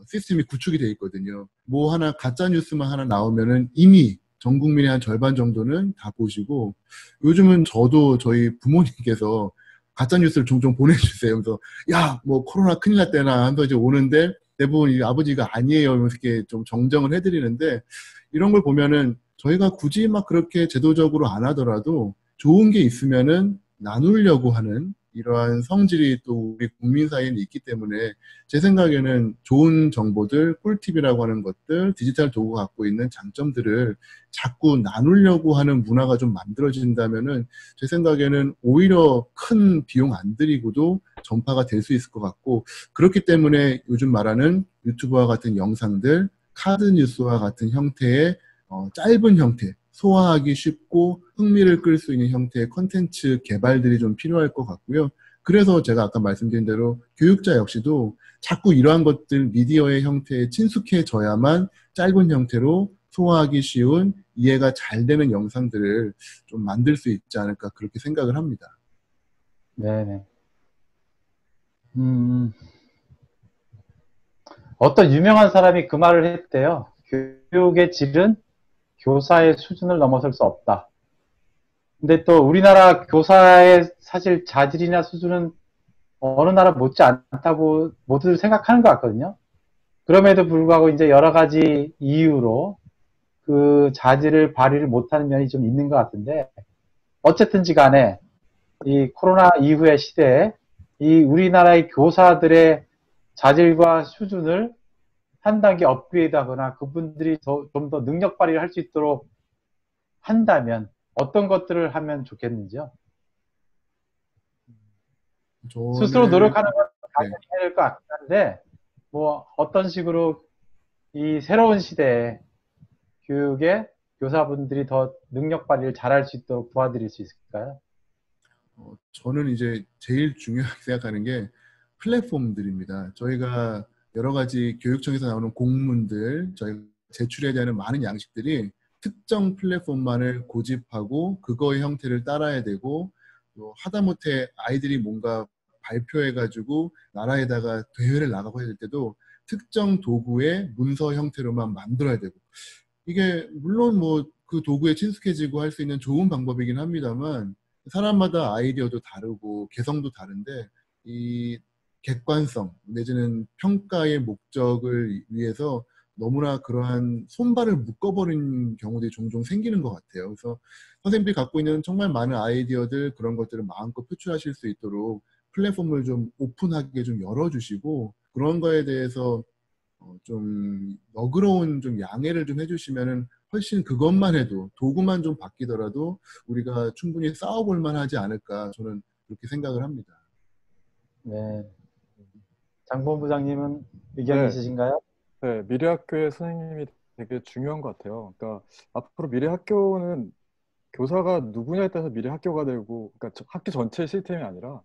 시스템이 구축이 돼 있거든요. 뭐 하나 가짜 뉴스만 하나 나오면은 이미 전 국민의 한 절반 정도는 다 보시고 요즘은 저도 저희 부모님께서 가짜 뉴스를 종종 보내주세요. 그래서 야, 뭐 코로나 큰일 났대나 하면서 이제 오는데 대부분 이 아버지가 아니에요. 이렇게 좀 정정을 해드리는데 이런 걸 보면은 저희가 굳이 막 그렇게 제도적으로 안 하더라도 좋은 게 있으면은 나누려고 하는 이러한 성질이 또 우리 국민 사이에 있기 때문에 제 생각에는 좋은 정보들, 꿀팁이라고 하는 것들, 디지털 도구가 갖고 있는 장점들을 자꾸 나누려고 하는 문화가 좀 만들어진다면은 제 생각에는 오히려 큰 비용 안 들이고도 전파가 될 수 있을 것 같고 그렇기 때문에 요즘 말하는 유튜브와 같은 영상들, 카드 뉴스와 같은 형태의 짧은 형태, 소화하기 쉽고 흥미를 끌 수 있는 형태의 컨텐츠 개발들이 좀 필요할 것 같고요. 그래서 제가 아까 말씀드린 대로 교육자 역시도 자꾸 이러한 것들 미디어의 형태에 친숙해져야만 짧은 형태로 소화하기 쉬운 이해가 잘 되는 영상들을 좀 만들 수 있지 않을까 그렇게 생각을 합니다. 네네. 어떤 유명한 사람이 그 말을 했대요. 교육의 질은 교사의 수준을 넘어설 수 없다. 근데 또 우리나라 교사의 사실 자질이나 수준은 어느 나라 못지 않다고 모두들 생각하는 것 같거든요. 그럼에도 불구하고 이제 여러 가지 이유로 그 자질을 발휘를 못하는 면이 좀 있는 것 같은데 어쨌든지 간에 이 코로나 이후의 시대에 이 우리나라의 교사들의 자질과 수준을 한 단계 업그레이드하거나 그분들이 좀 더 능력 발휘를 할 수 있도록 한다면 어떤 것들을 하면 좋겠는지요? 스스로 저는 노력하는 건 네. 당연히 해야 될 것 같긴 한데 뭐 어떤 식으로 이 새로운 시대에 교육에 교사분들이 더 능력 발휘를 잘할 수 있도록 도와드릴 수 있을까요? 저는 이제 제일 중요하게 생각하는 게 플랫폼들입니다. 저희가 여러 가지 교육청에서 나오는 공문들, 저희가 제출해야 되는 많은 양식들이 특정 플랫폼만을 고집하고 그거의 형태를 따라야 되고 또 하다못해 아이들이 뭔가 발표해가지고 나라에다가 대회를 나가고 해야 될 때도 특정 도구의 문서 형태로만 만들어야 되고 이게 물론 뭐 그 도구에 친숙해지고 할 수 있는 좋은 방법이긴 합니다만 사람마다 아이디어도 다르고 개성도 다른데 이 객관성 내지는 평가의 목적을 위해서 너무나 그러한 손발을 묶어버린 경우들이 종종 생기는 것 같아요. 그래서 선생님들이 갖고 있는 정말 많은 아이디어들 그런 것들을 마음껏 표출하실 수 있도록 플랫폼을 좀 오픈하게 좀 열어주시고 그런 거에 대해서 좀 너그러운 좀 양해를 좀 해주시면은 훨씬 그것만 해도 도구만 좀 바뀌더라도 우리가 충분히 싸워볼 만하지 않을까 저는 그렇게 생각을 합니다. 네. 장본부장님은 의견이 네, 있으신가요? 네, 미래학교의 선생님이 되게 중요한 것 같아요. 그러니까 앞으로 미래학교는 교사가 누구냐에 따라서 미래학교가 되고, 그러니까 학교 전체 시스템이 아니라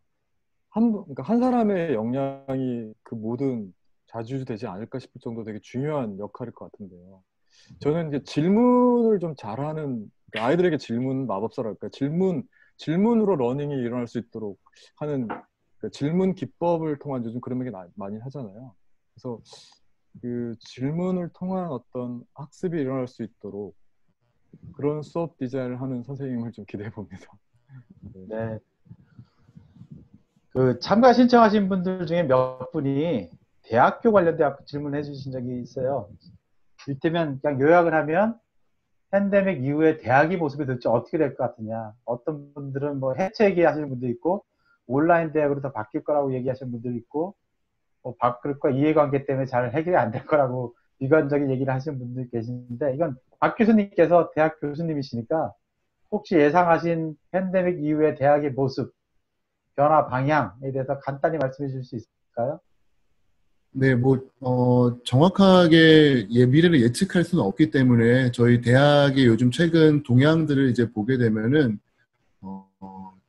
그러니까 한 사람의 역량이 그 모든 좌지우지되지 않을까 싶을 정도 되게 중요한 역할일 것 같은데요. 저는 이제 질문을 좀 잘하는 그러니까 아이들에게 질문 마법사랄까 질문으로 러닝이 일어날 수 있도록 하는 그 질문 기법을 통한 요즘 그런 얘기 많이 하잖아요. 그래서 그 질문을 통한 어떤 학습이 일어날 수 있도록 그런 수업 디자인을 하는 선생님을 좀 기대해 봅니다. 네. 네. 그 참가 신청하신 분들 중에 몇 분이 대학교 관련된 질문해 주신 적이 있어요. 이를테면 그냥 요약을 하면 팬데믹 이후에 대학의 모습이 도대체 어떻게 될 것 같으냐. 어떤 분들은 뭐 해체 얘기하시는 분도 있고 온라인 대학으로 더 바뀔 거라고 얘기하시는 분도 있고 뭐 그럴까 이해관계 때문에 잘 해결이 안 될 거라고 비관적인 얘기를 하시는 분들이 계시는데 이건 박 교수님께서 대학 교수님이시니까 혹시 예상하신 팬데믹 이후의 대학의 모습, 변화 방향에 대해서 간단히 말씀해 주실 수 있을까요? 네, 정확하게 미래를 예측할 수는 없기 때문에 저희 대학의 요즘 최근 동향들을 이제 보게 되면은,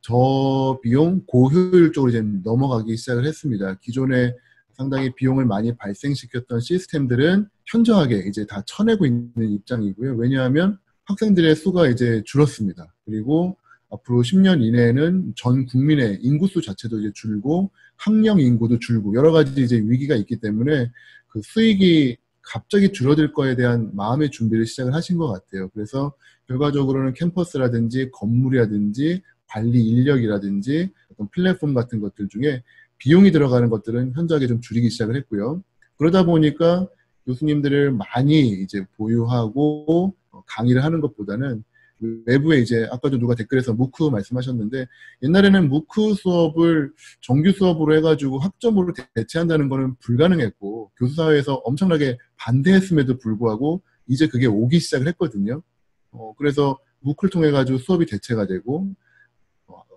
저비용, 고효율 쪽으로 이제 넘어가기 시작을 했습니다. 기존에 상당히 비용을 많이 발생시켰던 시스템들은 현저하게 이제 다 쳐내고 있는 입장이고요. 왜냐하면 학생들의 수가 이제 줄었습니다. 그리고 앞으로 10년 이내에는 전 국민의 인구수 자체도 이제 줄고 학령 인구도 줄고 여러 가지 이제 위기가 있기 때문에 그 수익이 갑자기 줄어들 거에 대한 마음의 준비를 시작을 하신 것 같아요. 그래서 결과적으로는 캠퍼스라든지 건물이라든지 관리 인력이라든지 어떤 플랫폼 같은 것들 중에 비용이 들어가는 것들은 현저하게 좀 줄이기 시작을 했고요. 그러다 보니까 교수님들을 많이 이제 보유하고 강의를 하는 것보다는 외부에 이제 아까도 누가 댓글에서 무크 말씀하셨는데 옛날에는 무크 수업을 정규 수업으로 해가지고 학점으로 대체한다는 거는 불가능했고 교수사회에서 엄청나게 반대했음에도 불구하고 이제 그게 오기 시작을 했거든요. 그래서 무크를 통해 가지고 수업이 대체가 되고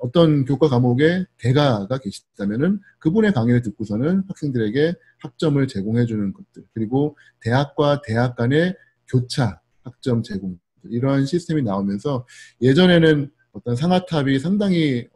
어떤 교과 과목에 대가가 계시다면은 그분의 강의를 듣고서는 학생들에게 학점을 제공해주는 것들 그리고 대학과 대학 간의 교차 학점 제공 이러한 시스템이 나오면서 예전에는 어떤 상하탑이 상당히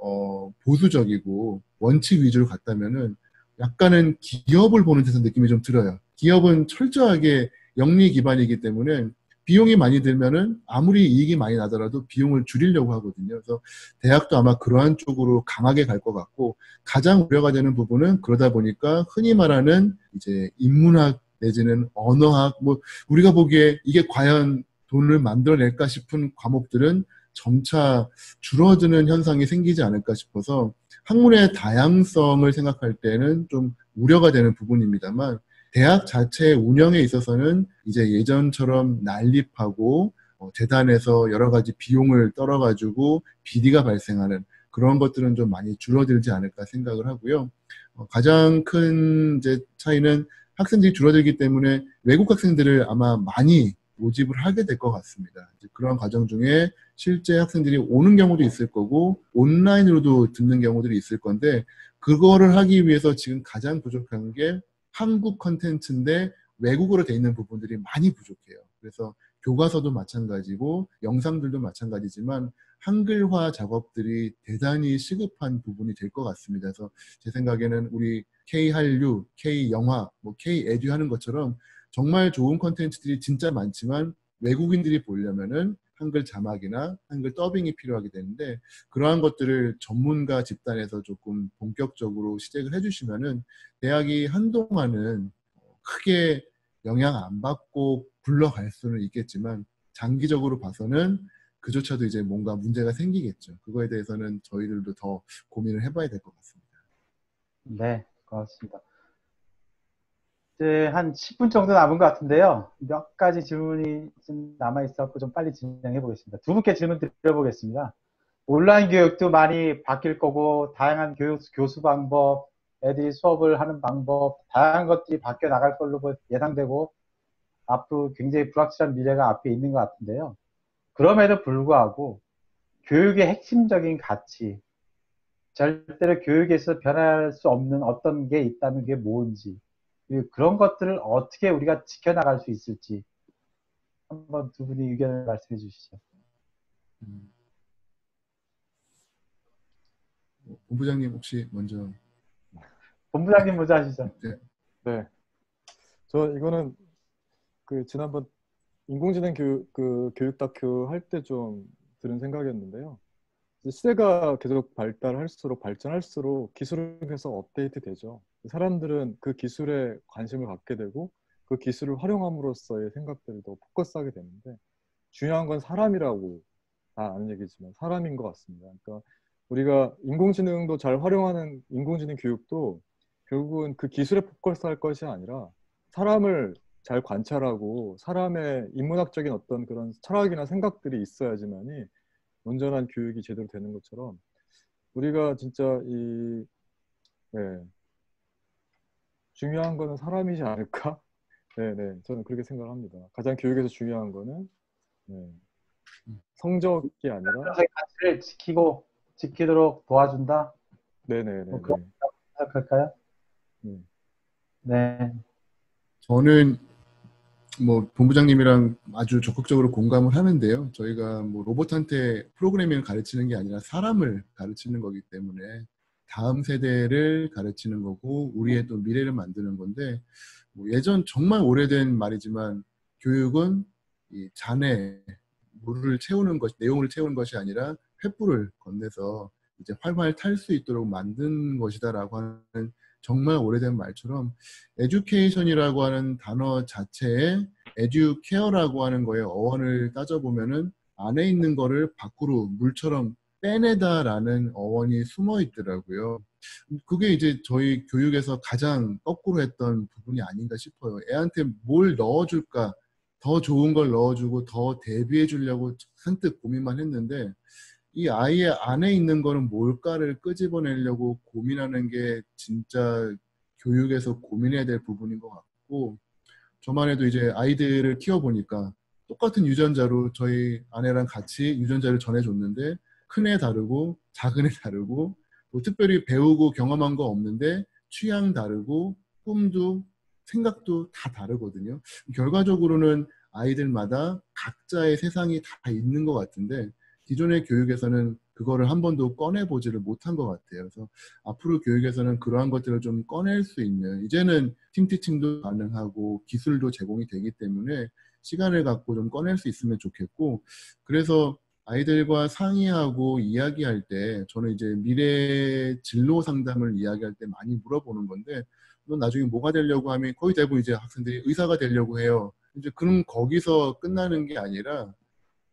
보수적이고 원칙 위주로 갔다면은 약간은 기업을 보는 듯한 느낌이 좀 들어요. 기업은 철저하게 영리 기반이기 때문에 비용이 많이 들면은 아무리 이익이 많이 나더라도 비용을 줄이려고 하거든요. 그래서 대학도 아마 그러한 쪽으로 강하게 갈 것 같고 가장 우려가 되는 부분은 그러다 보니까 흔히 말하는 이제 인문학 내지는 언어학 뭐 우리가 보기에 이게 과연 돈을 만들어낼까 싶은 과목들은 점차 줄어드는 현상이 생기지 않을까 싶어서 학문의 다양성을 생각할 때는 좀 우려가 되는 부분입니다만 대학 자체의 운영에 있어서는 이제 예전처럼 난립하고 재단에서 여러 가지 비용을 떨어가지고 비리가 발생하는 그런 것들은 좀 많이 줄어들지 않을까 생각을 하고요. 가장 큰 이제 차이는 학생들이 줄어들기 때문에 외국 학생들을 아마 많이 모집을 하게 될 것 같습니다. 그런 과정 중에 실제 학생들이 오는 경우도 있을 거고 온라인으로도 듣는 경우들이 있을 건데 그거를 하기 위해서 지금 가장 부족한 게 한국 컨텐츠인데 외국어로 돼 있는 부분들이 많이 부족해요. 그래서 교과서도 마찬가지고 영상들도 마찬가지지만 한글화 작업들이 대단히 시급한 부분이 될 것 같습니다. 그래서 제 생각에는 우리 K-한류, K-영화, 뭐 K-에듀 하는 것처럼 정말 좋은 컨텐츠들이 진짜 많지만 외국인들이 보려면은 한글 자막이나 한글 더빙이 필요하게 되는데 그러한 것들을 전문가 집단에서 조금 본격적으로 시작을 해주시면은 대학이 한동안은 크게 영향 안 받고 굴러갈 수는 있겠지만 장기적으로 봐서는 그조차도 이제 뭔가 문제가 생기겠죠. 그거에 대해서는 저희들도 더 고민을 해봐야 될 것 같습니다. 네, 고맙습니다. 이제 한 10분 정도 남은 것 같은데요. 몇 가지 질문이 좀 남아있어서 좀 빨리 진행해 보겠습니다. 두 분께 질문 드려보겠습니다. 온라인 교육도 많이 바뀔 거고, 다양한 교수 방법, 애들이 수업을 하는 방법, 다양한 것들이 바뀌어 나갈 걸로 예상되고, 앞으로 굉장히 불확실한 미래가 앞에 있는 것 같은데요. 그럼에도 불구하고, 교육의 핵심적인 가치, 절대로 교육에서 변할 수 없는 어떤 게 있다면 그게 뭔지, 그리고 그런 것들을 어떻게 우리가 지켜나갈 수 있을지, 한번 두 분이 의견을 말씀해 주시죠. 본부장님 혹시 먼저. 본부장님 먼저 하시죠. 네. 네. 저 이거는 그 지난번 인공지능 교육 다큐 할 때 좀 들은 생각이었는데요. 시대가 계속 발전할수록 기술은 계속 업데이트 되죠. 사람들은 그 기술에 관심을 갖게 되고 그 기술을 활용함으로써의 생각들을 더 포커스하게 되는데, 중요한 건 사람이라고 다 아는 얘기지만 사람인 것 같습니다. 그러니까 우리가 인공지능도 잘 활용하는 인공지능 교육도 결국은 그 기술에 포커스할 것이 아니라 사람을 잘 관찰하고 사람의 인문학적인 어떤 그런 철학이나 생각들이 있어야지만이 온전한 교육이 제대로 되는 것처럼, 우리가 진짜 네, 중요한 거는 사람이지 않을까? 네네, 저는 그렇게 생각합니다. 가장 교육에서 중요한 거는 네, 성적이 아니라. 사람의 가치를 지키도록 도와준다. 뭐 그런 네네네네. 생각할까요? 네. 네. 저는 뭐 본부장님이랑 아주 적극적으로 공감을 하는데요. 저희가 뭐 로봇한테 프로그래밍을 가르치는 게 아니라 사람을 가르치는 거기 때문에 다음 세대를 가르치는 거고 우리의 또 미래를 만드는 건데, 뭐 예전 정말 오래된 말이지만 교육은 이 잔에 물을 채우는 것, 내용을 채우는 것이 아니라 횃불을 건네서 이제 활활 탈 수 있도록 만든 것이다라고 하는 정말 오래된 말처럼, 에듀케이션이라고 하는 단어 자체에 에듀케어라고 하는 거에 어원을 따져보면은 안에 있는 거를 밖으로 물처럼 빼내다라는 어원이 숨어 있더라고요. 그게 이제 저희 교육에서 가장 거꾸로 했던 부분이 아닌가 싶어요. 애한테 뭘 넣어줄까, 더 좋은 걸 넣어주고 더 대비해 주려고 선뜻 고민만 했는데, 이 아이의 안에 있는 거는 뭘까를 끄집어내려고 고민하는 게 진짜 교육에서 고민해야 될 부분인 것 같고, 저만 해도 이제 아이들을 키워보니까 똑같은 유전자로 저희 아내랑 같이 유전자를 전해줬는데 큰 애 다르고 작은 애 다르고 뭐 특별히 배우고 경험한 거 없는데 취향 다르고 꿈도 생각도 다 다르거든요. 결과적으로는 아이들마다 각자의 세상이 다 있는 것 같은데 기존의 교육에서는 그거를 한 번도 꺼내보지를 못한 것 같아요. 그래서 앞으로 교육에서는 그러한 것들을 좀 꺼낼 수 있는, 이제는 팀티칭도 가능하고 기술도 제공이 되기 때문에 시간을 갖고 좀 꺼낼 수 있으면 좋겠고, 그래서 아이들과 상의하고 이야기할 때 저는 이제 미래 진로 상담을 이야기할 때 많이 물어보는 건데, 너 나중에 뭐가 되려고 하면 거의 대부분 이제 학생들이 의사가 되려고 해요. 이제 그럼 거기서 끝나는 게 아니라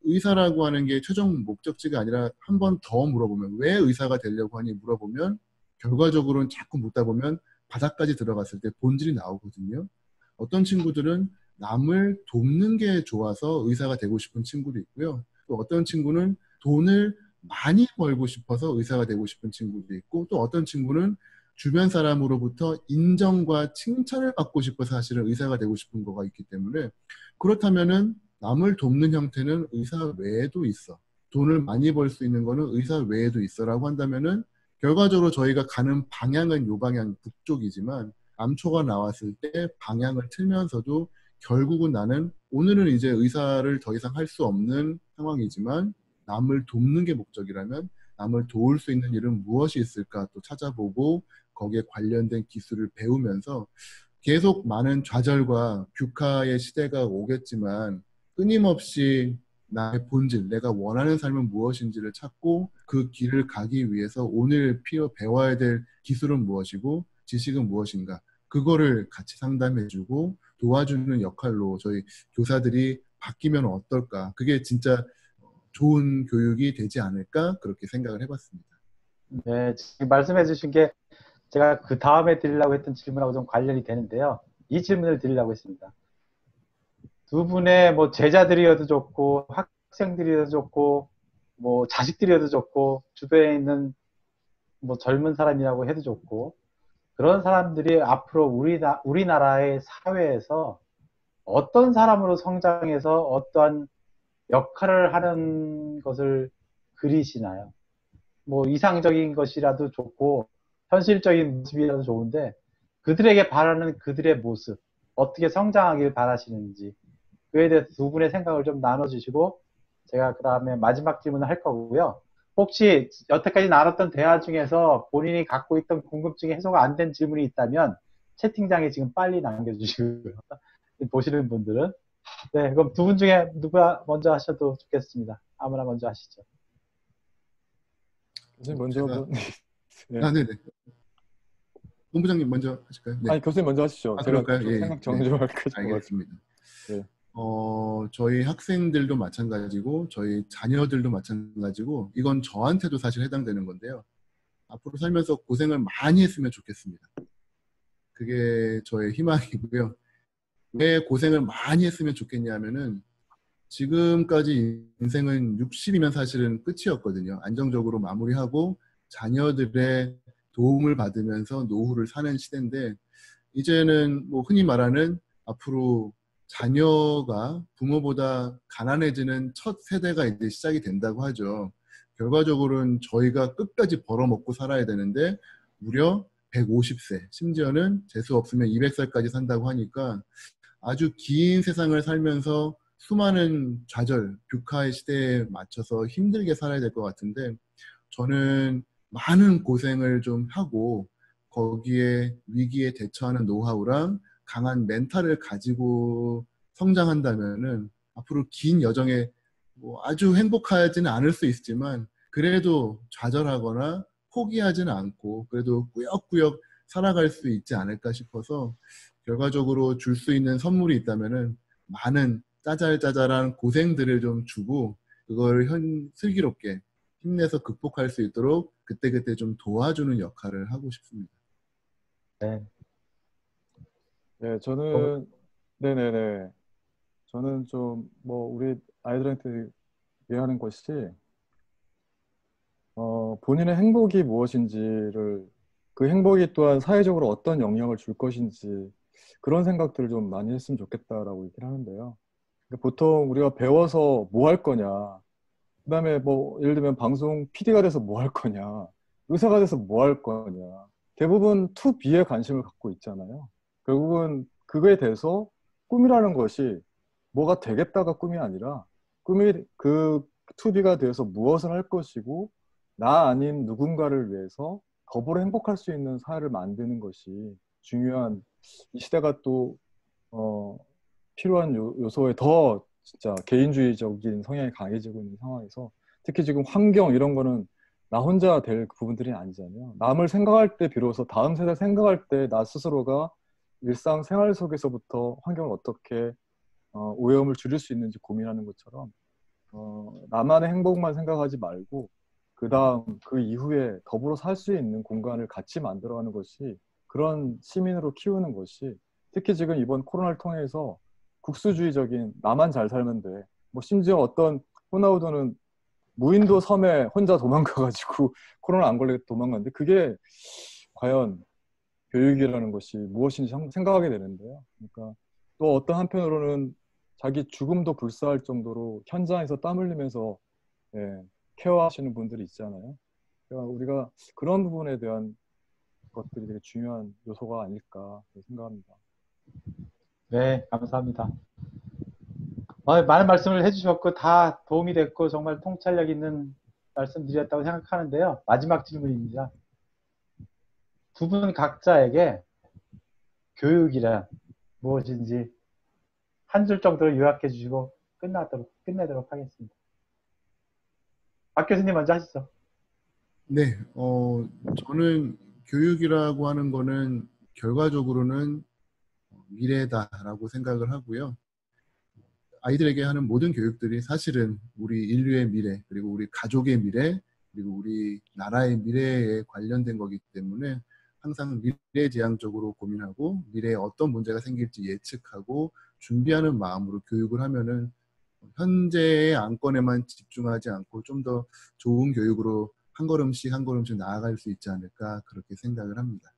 의사라고 하는 게 최종 목적지가 아니라 한 번 더 물어보면, 왜 의사가 되려고 하니 물어보면 결과적으로는 자꾸 묻다 보면 바닥까지 들어갔을 때 본질이 나오거든요. 어떤 친구들은 남을 돕는 게 좋아서 의사가 되고 싶은 친구도 있고요. 또 어떤 친구는 돈을 많이 벌고 싶어서 의사가 되고 싶은 친구도 있고, 또 어떤 친구는 주변 사람으로부터 인정과 칭찬을 받고 싶어서 사실은 의사가 되고 싶은 거가 있기 때문에, 그렇다면은 남을 돕는 형태는 의사 외에도 있어. 돈을 많이 벌 수 있는 거는 의사 외에도 있어라고 한다면은 결과적으로 저희가 가는 방향은 요 방향 북쪽이지만 암초가 나왔을 때 방향을 틀면서도 결국은 나는 오늘은 이제 의사를 더 이상 할 수 없는 상황이지만 남을 돕는 게 목적이라면 남을 도울 수 있는 일은 무엇이 있을까 또 찾아보고 거기에 관련된 기술을 배우면서 계속 많은 좌절과 뷰카의 시대가 오겠지만 끊임없이 나의 본질, 내가 원하는 삶은 무엇인지를 찾고 그 길을 가기 위해서 오늘 배워야 될 기술은 무엇이고 지식은 무엇인가, 그거를 같이 상담해주고 도와주는 역할로 저희 교사들이 바뀌면 어떨까, 그게 진짜 좋은 교육이 되지 않을까 그렇게 생각을 해봤습니다. 네, 지금 말씀해 주신 게 제가 그 다음에 드리려고 했던 질문하고 좀 관련이 되는데요. 이 질문을 드리려고 했습니다. 두 분의 뭐 제자들이어도 좋고 학생들이어도 좋고 뭐 자식들이어도 좋고 주변에 있는 뭐 젊은 사람이라고 해도 좋고 그런 사람들이 앞으로 우리나라의 사회에서 어떤 사람으로 성장해서 어떠한 역할을 하는 것을 그리시나요? 뭐 이상적인 것이라도 좋고 현실적인 모습이라도 좋은데 그들에게 바라는 그들의 모습 어떻게 성장하길 바라시는지 그에 대해서 두 분의 생각을 좀 나눠주시고 제가 그 다음에 마지막 질문을 할 거고요. 혹시 여태까지 나눴던 대화 중에서 본인이 갖고 있던 궁금증이 해소가 안 된 질문이 있다면 채팅창에 지금 빨리 남겨주시고요. 보시는 분들은. 네, 그럼 두 분 중에 누가 먼저 하셔도 좋겠습니다. 아무나 먼저 하시죠. 교수님 먼저 네. 네네. 본부장님 먼저 하실까요? 네. 아니 교수님 먼저 하시죠. 제가 그럴까요? 예, 생각 정리 좀 할까 싶어가지고. 알겠습니다. 네. 저희 학생들도 마찬가지고 저희 자녀들도 마찬가지고 이건 저한테도 사실 해당되는 건데요. 앞으로 살면서 고생을 많이 했으면 좋겠습니다. 그게 저의 희망이고요. 왜 고생을 많이 했으면 좋겠냐면은 지금까지 인생은 60이면 사실은 끝이었거든요. 안정적으로 마무리하고 자녀들의 도움을 받으면서 노후를 사는 시대인데 이제는 뭐 흔히 말하는 앞으로 자녀가 부모보다 가난해지는 첫 세대가 이제 시작이 된다고 하죠. 결과적으로는 저희가 끝까지 벌어먹고 살아야 되는데 무려 150세, 심지어는 재수 없으면 200살까지 산다고 하니까 아주 긴 세상을 살면서 수많은 좌절, 뷰카의 시대에 맞춰서 힘들게 살아야 될 것 같은데 저는 많은 고생을 좀 하고 거기에 위기에 대처하는 노하우랑 강한 멘탈을 가지고 성장한다면은 앞으로 긴 여정에 뭐 아주 행복하지는 않을 수 있지만 그래도 좌절하거나 포기하지는 않고 그래도 꾸역꾸역 살아갈 수 있지 않을까 싶어서 결과적으로 줄 수 있는 선물이 있다면은 많은 짜잘짜잘한 고생들을 좀 주고 그걸 슬기롭게 힘내서 극복할 수 있도록 그때그때 좀 도와주는 역할을 하고 싶습니다. 네. 네, 저는 네네네. 저는 좀 뭐 우리 아이들한테 얘기하는 것이 본인의 행복이 무엇인지를 그 행복이 또한 사회적으로 어떤 영향을 줄 것인지 그런 생각들을 좀 많이 했으면 좋겠다라고 얘기를 하는데요. 그러니까 보통 우리가 배워서 뭐 할 거냐, 그다음에 뭐 예를 들면 방송 PD가 돼서 뭐 할 거냐, 의사가 돼서 뭐 할 거냐, 대부분 2B에 관심을 갖고 있잖아요. 결국은 그거에 대해서 꿈이라는 것이 뭐가 되겠다가 꿈이 아니라 꿈이 그 2B가 되어서 무엇을 할 것이고 나 아닌 누군가를 위해서 더불어 행복할 수 있는 사회를 만드는 것이 중요한 이 시대가 또 필요한 요소에 더 진짜 개인주의적인 성향이 강해지고 있는 상황에서 특히 지금 환경 이런 거는 나 혼자 될 부분들이 아니잖아요. 남을 생각할 때 비로소 다음 세대 생각할 때 나 스스로가 일상 생활 속에서부터 환경을 어떻게 오염을 줄일 수 있는지 고민하는 것처럼 나만의 행복만 생각하지 말고 그 다음 그 이후에 더불어 살 수 있는 공간을 같이 만들어가는 것이 그런 시민으로 키우는 것이 특히 지금 이번 코로나를 통해서 국수주의적인 나만 잘 살면 돼. 뭐 심지어 어떤 호나우도는 무인도 섬에 혼자 도망가가지고 코로나 안 걸리게 도망갔는데 그게 과연 교육이라는 것이 무엇인지 생각하게 되는데요. 그러니까 또 어떤 한편으로는 자기 죽음도 불사할 정도로 현장에서 땀 흘리면서 케어하시는 분들이 있잖아요. 그러니까 우리가 그런 부분에 대한 것들이 되게 중요한 요소가 아닐까 생각합니다. 네, 감사합니다. 많은 말씀을 해주셨고 다 도움이 됐고 정말 통찰력 있는 말씀드렸다고 생각하는데요. 마지막 질문입니다. 두 분 각자에게 교육이란 무엇인지 한 줄 정도로 요약해 주시고 끝내도록 하겠습니다. 박 교수님 먼저 하시죠. 네, 저는 교육이라고 하는 거는 결과적으로는 미래다라고 생각을 하고요. 아이들에게 하는 모든 교육들이 사실은 우리 인류의 미래, 그리고 우리 가족의 미래, 그리고 우리 나라의 미래에 관련된 거기 때문에 항상 미래지향적으로 고민하고 미래에 어떤 문제가 생길지 예측하고 준비하는 마음으로 교육을 하면은 현재의 안건에만 집중하지 않고 좀 더 좋은 교육으로 한 걸음씩 한 걸음씩 나아갈 수 있지 않을까 그렇게 생각을 합니다.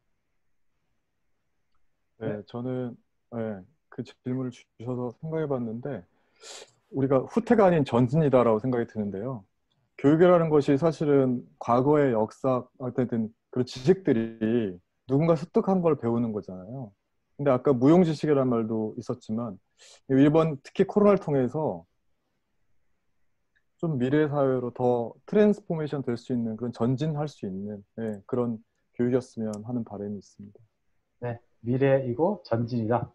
네, 저는 네, 그 질문을 주셔서 생각해 봤는데 우리가 후퇴가 아닌 전진이다라고 생각이 드는데요. 교육이라는 것이 사실은 과거의 역사, 어쨌든 그런 지식들이 누군가 습득한 걸 배우는 거잖아요. 근데 아까 무용지식이라는 말도 있었지만 일본 특히 코로나를 통해서 좀 미래 사회로 더 트랜스포메이션 될 수 있는 그런 전진할 수 있는 네, 그런 교육이었으면 하는 바람이 있습니다. 네, 미래이고 전진이다.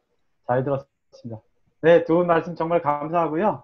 잘 들었습니다. 네, 두 분 말씀 정말 감사하고요.